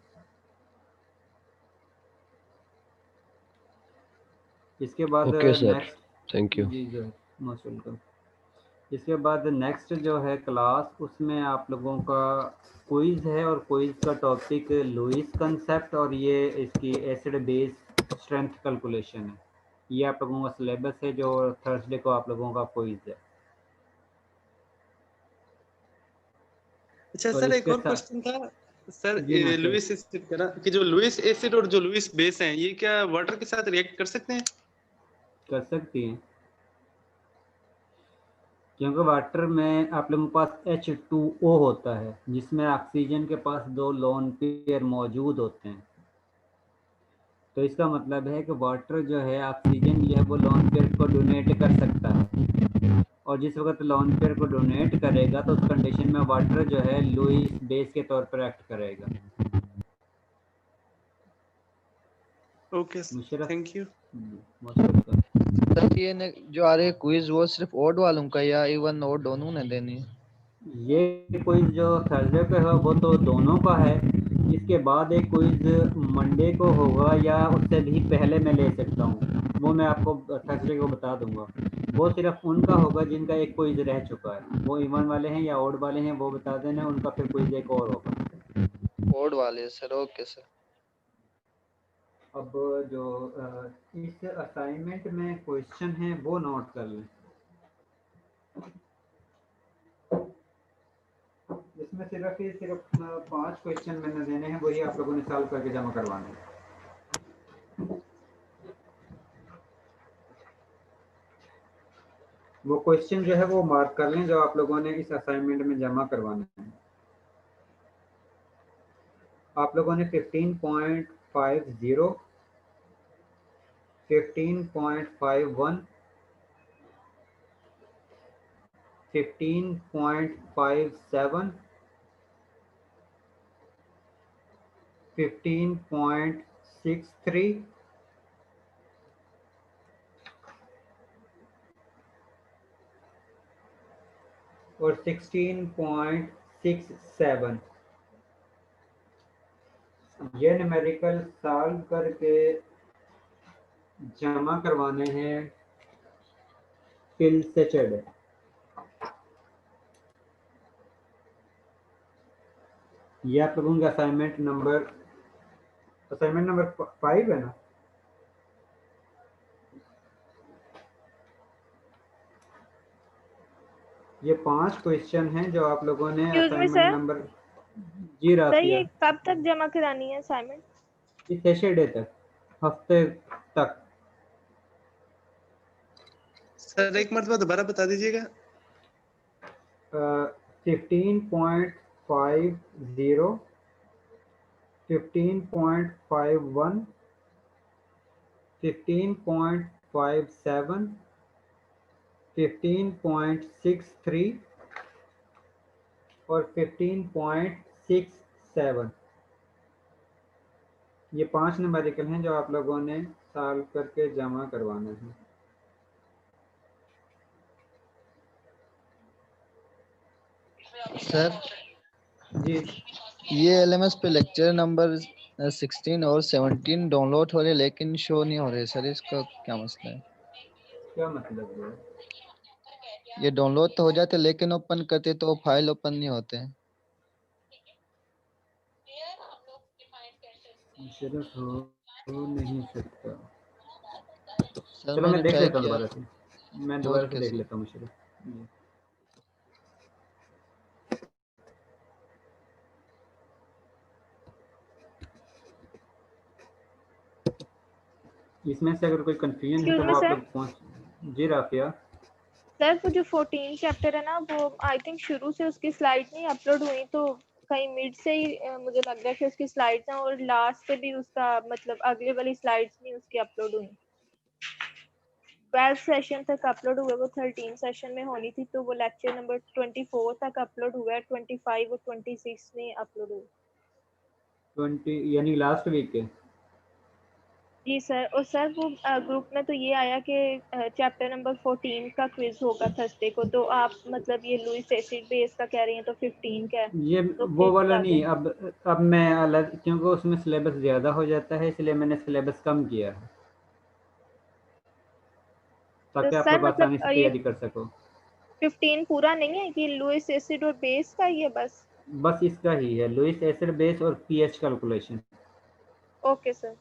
इसके बाद okay sir, next. Thank you. जी जो है मोस्ट वेलकम। इसके बाद नेक्स्ट जो है क्लास, उसमें आप लोगों का क्विज है और क्विज का टॉपिक लुईस कंसेप्ट और ये इसकी एसिड बेस स्ट्रेंथ कैलकुलेशन है। ये आप लोगों का सिलेबस है जो थर्सडे को आप लोगों का क्विज है। अच्छा और सर, एक इसके और साथ क्वेश्चन था सर, जी ना सर, लुईस एसिड का ना, कि जो लुईस एसिड और जो लुईस बेस हैं, ये क्या वाटर के साथ रिएक्ट कर सकते हैं? कर सकती हैं, क्योंकि वाटर में आप लोगों के पास H2O होता है जिसमें ऑक्सीजन के पास 2 लोन पेयर मौजूद होते हैं। तो इसका मतलब है कि वाटर जो है ऑक्सीजन जो है वो लोन पेयर को डोनेट कर सकता है, और जिस वक्त लोन पेयर को डोनेट करेगा तो उस कंडीशन में वाटर जो है लुईस बेस के तौर पर एक्ट करेगा। Okay sir, Musharraf, thank you. Most welcome. Sir ये जो आ रहे हैं क्विज वो सिर्फ ओड वालों का या इवन ओड दोनों ने देनी है? ये क्विज जो थर्सडे पे है वो तो दोनों का है। इसके बाद एक क्विज मंडे को होगा या उससे भी पहले मैं ले सकता हूँ, वो मैं आपको थर्सडे को बता दूंगा। वो सिर्फ उनका होगा जिनका एक क्विज रह चुका है, वो इवन वाले हैं या ओड वाले हैं वो बता देना, उनका फिर क्विज एक और होगा। ओड वाले सर, ओके सर। अब जो इस असाइनमेंट में क्वेश्चन है वो नोट कर लें। इसमें सिर्फ 5 क्वेश्चन मैंने देने हैं, वही आप लोगों ने सॉल्व करके जमा करवाने हैं। वो क्वेश्चन जो है वो मार्क कर लें जो आप लोगों ने इस असाइनमेंट में जमा करवाने हैं। आप लोगों ने 15.50, 15.51, 15.57, 15.63, और 16.67 ये न्यूमेरिकल सॉल्व करके जमा करवाने हैं टिल सैटरडे। ये आप लोगों का असाइनमेंट नंबर 5 है ना? ये 5 क्वेश्चन हैं जो आप लोगों ने excuse me assignment sir, number. जी सर राफिया। ये कब तक जमा करानी है असाइनमेंट? इस सैटरडे तक, हफ्ते तक। सर एक मरतबा दोबारा बता दीजिएगा। 15.50, 15.51, 15.57, 15.63 और 15.67 ये 5 न्यूमेरिकल हैं जो आप लोगों ने सॉल्व करके जमा करवाना है। सर जी ये एलएमएस पे लेक्चर नंबर 16 और 17 डाउनलोड हो रहे लेकिन शो नहीं हो रहे सर, इसका क्या मसला है? क्या मतलब है? ये डाउनलोड तो हो जाते लेकिन ओपन करते तो फाइल ओपन नहीं होते हैं। सिर्फ हो नहीं सकता। सर चलो मैं मैंने देख ट्राई लेता हूँ किया। दोबारा से, मैं दोबारा से ओके देख सर। लेता हूँ मुशरफ। इसमें से अगर कोई कंफ्यूजन है एक्सक्यूज तो मी वो आप सर। लोग पहुँच। जी राफिया। सर वो जो 14 चैप्टर है ना, वो आई थिंक शुरू से उसकी स्लाइड नहीं अपलोड हुई, तो कहीं मिड से ही मुझे लग रहा है कि उसकी स्लाइड्स हैं, और लास्ट पे भी उसका मतलब अगले वाली स्लाइड्स नहीं उसकी अपलोड हुई। 12 सेशन तक अपलोड हुए, वो 13 सेशन में होनी थी, तो वो लेक्चर नंबर 24 तक अपलोड हुआ है, 25 और 26 में अपलोड हुआ। 20 यानी लास्ट वीक के। जी सर। और सर वो ग्रुप में तो ये आया कि चैप्टर नंबर 14 का क्विज होगा थर्सडे को, तो आप मतलब ये लुईस एसिड बेस का कह रही हैं, तो 15 का है, ये तो वो फिर वाला बता नहीं, दें। अब मैं अलग, क्योंकि उसमें सिलेबस ज़्यादा हो जाता है इसलिए मैंने सिलेबस कम किया है तो ताकि आप सर लोग मतलब आसानी से ये तैयारी कर सको। 15 पूरा नहीं है कि लुईस एसिड और बेस का ही है बस? बस इसका ही है, लुईस एसिड बेस और पीएच कैलकुलेशन। Okay sir.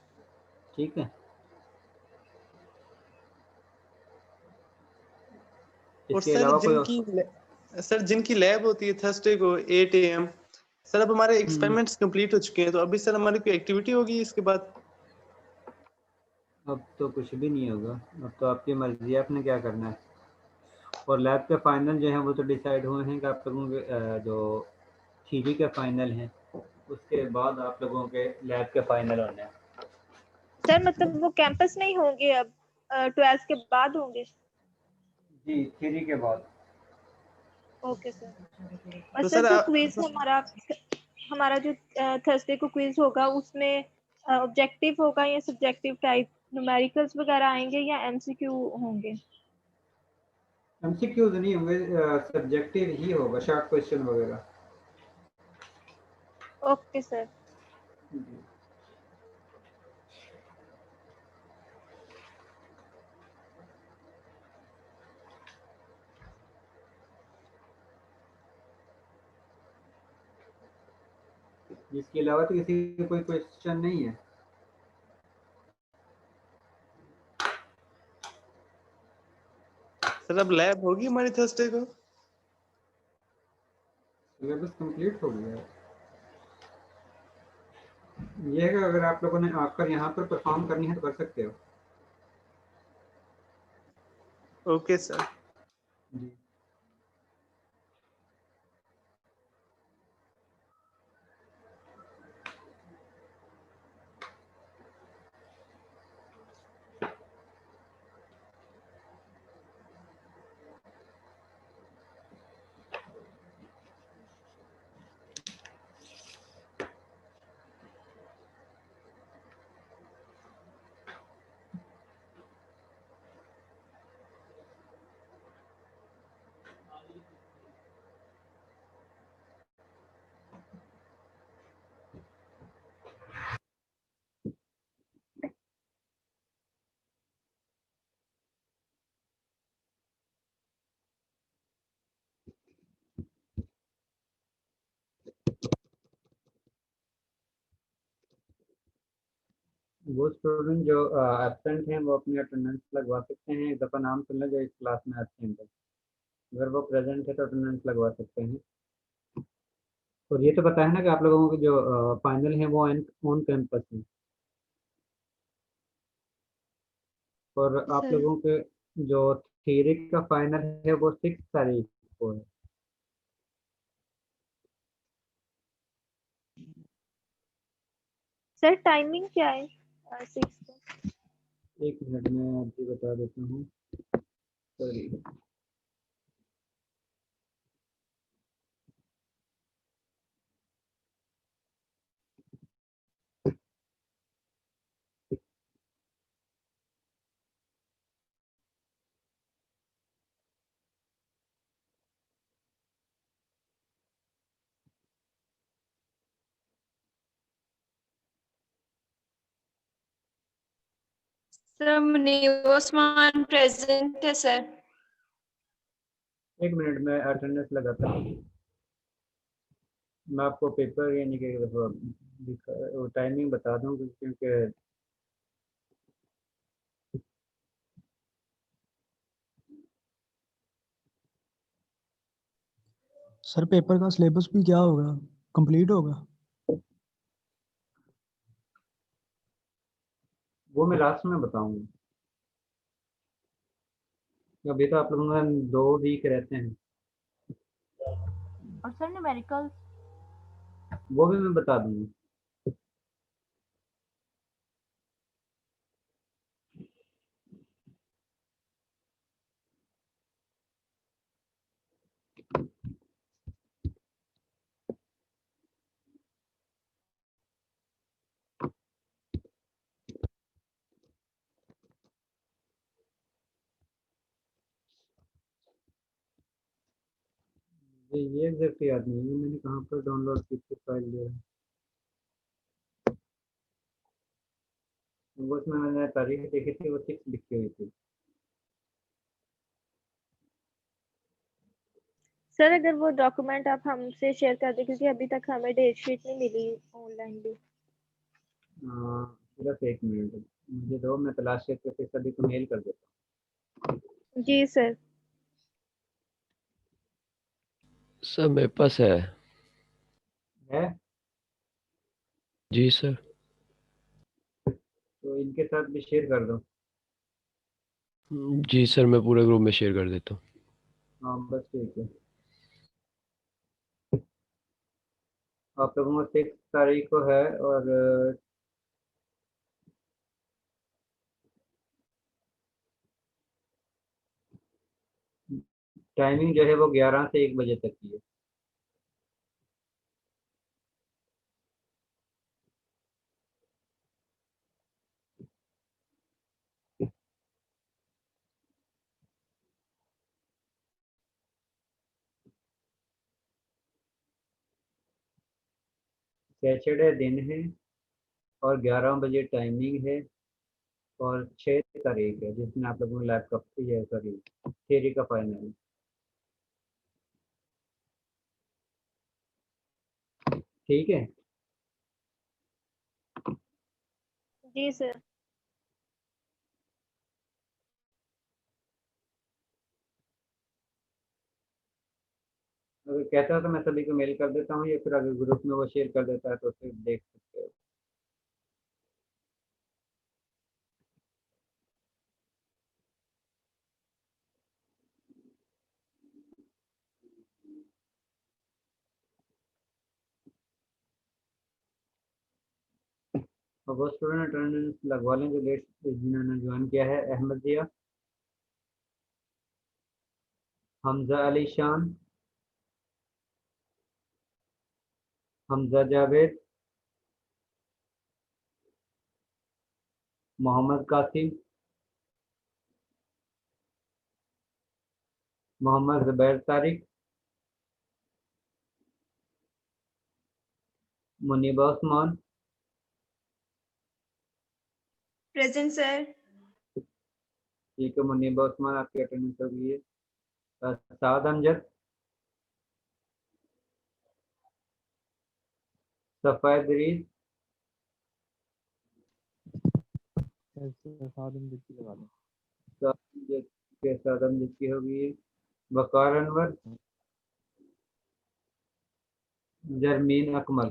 ठीक है। और इसके सर अलावा कोई सर जिनकी लैब होती है थर्सडे को 8 AM, सर अब हमारे हम्म, एक्सपेरिमेंट्स कंप्लीट हो चुके हैं, तो अभी सर हमारी कोई एक्टिविटी होगी इसके बाद? अब तो कुछ भी नहीं होगा, अब तो आपकी मर्जी है आपने क्या करना है। और लैब के फाइनल जो हैं वो तो डिसाइड हुए हैं कि आप लोगों के जो थ्योरी के फाइनल हैं उसके बाद आप लोगों के लैब के फाइनल होने हैं। सर मतलब वो कैंपस नहीं होंगे अब, 12 के बाद होंगे? जी, थ्योरी के बाद। Okay sir. और तो सर सर जो क्विज हमारा हमारा जो थर्सडे को क्विज होगा, उसमें ऑब्जेक्टिव होगा या सब्जेक्टिव टाइप न्यूमेरिकल्स वगैरह आएंगे या एमसीक्यू होंगे? एमसीक्यूज नहीं होंगे, सब्जेक्टिव ही होगा, शॉर्ट क्वेश्चन वगैरह। Okay sir. इसके अलावा तो किसी का कोई क्वेश्चन नहीं है। सर अब लैब होगी हमारी थर्सडे को? सिलेबस कंप्लीट हो गया है। ये है कि अगर आप लोगों ने आकर यहाँ पर परफॉर्म करनी है तो कर सकते हो। Okay sir. जी। वो स्टूडेंट जो एब्सेंट हैं वो अपनी अटेंडेंस लगवा सकते हैं, एक दफ़ा नाम सुन लें जो इस क्लास में एब्सेंट है, अगर वो प्रेजेंट है तो अटेंडेंस लगवा सकते हैं। और ये तो पता है ना कि आप लोगों के जो फाइनल है वो ऑन कैंपस है, और आप सर लोगों के जो थियरी का फाइनल है वो 6 तारीख को है। सर टाइमिंग क्या है 6 का? एक मिनट में आपको बता देता हूँ। Sorry. Sir Muneeb Usman present है सर। एक मिनट में अटेंडेंस लगाता हूँ। मैं आपको पेपर यानी कि वो टाइमिंग बता दूँ क्योंकि सर पेपर का सिलेबस भी क्या होगा, कंप्लीट होगा? वो मैं लास्ट में बताऊंगा। अभी तो आप लोगों का 2 वीक रहते हैं। और सर न्यूमेरिकल वो भी मैं बता दूंगा। ये एग्जैक्ट याद नहीं है मैंने कहाँ पर डाउनलोड की थी फाइल जो है। वो उसमें मैंने तारीख देखी थी, वो 6 लिखी हुई थी। सर अगर वो डॉक्यूमेंट आप हमसे शेयर कर दें क्योंकि अभी तक हमें डेट शीट नहीं मिली ऑनलाइन भी। सिर्फ 1 मिनट मुझे दो, मैं तलाश करके फिर सभी को मेल कर देता जी सर। सर मेरे पास है। है जी सर। तो इनके साथ भी शेयर कर दो। जी सर, मैं पूरे ग्रुप में शेयर कर देता हूँ। हाँ बस ठीक है। आप लोगों को 6 तारीख को है और टाइमिंग जो है वो 11 से 1 बजे तक की है। सैटरडे दिन है और 11 बजे टाइमिंग है और 6 तारीख है जिसमें आप लोगों को लैब का ये सॉरी थियरी का फाइनल है। ठीक है। जी सर। अगर कहता है तो मैं सभी को मेल कर देता हूँ या फिर अगर ग्रुप में वो शेयर कर देता है तो फिर देख सकते हो। और वो स्टूडेंट अटेंडेंस लगवा लें जो लेट जिन्होंने ज्वाइन किया है। अहमद जिया, हमजा अली शान, हमजा जावेद, मोहम्मद कासिम, मोहम्मद जुबैर तारिक, मुनीबा उस्मान। Present sir. ठीक है मुनीबा उस्मान आपकी अटेंडेंस हो गई है। साद अमजद, सफ़ा इदरीस, साद अमजद की लगा दो। साद अमजद के साद अमजद की हो गई है। वकार अनवर, जरमीन अकमल।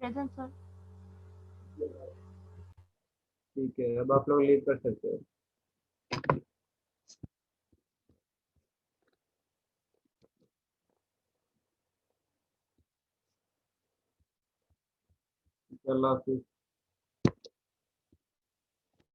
Present sir. ठीक है अब आप लोग लीव कर सकते हो। अल्लाह हाफिज़।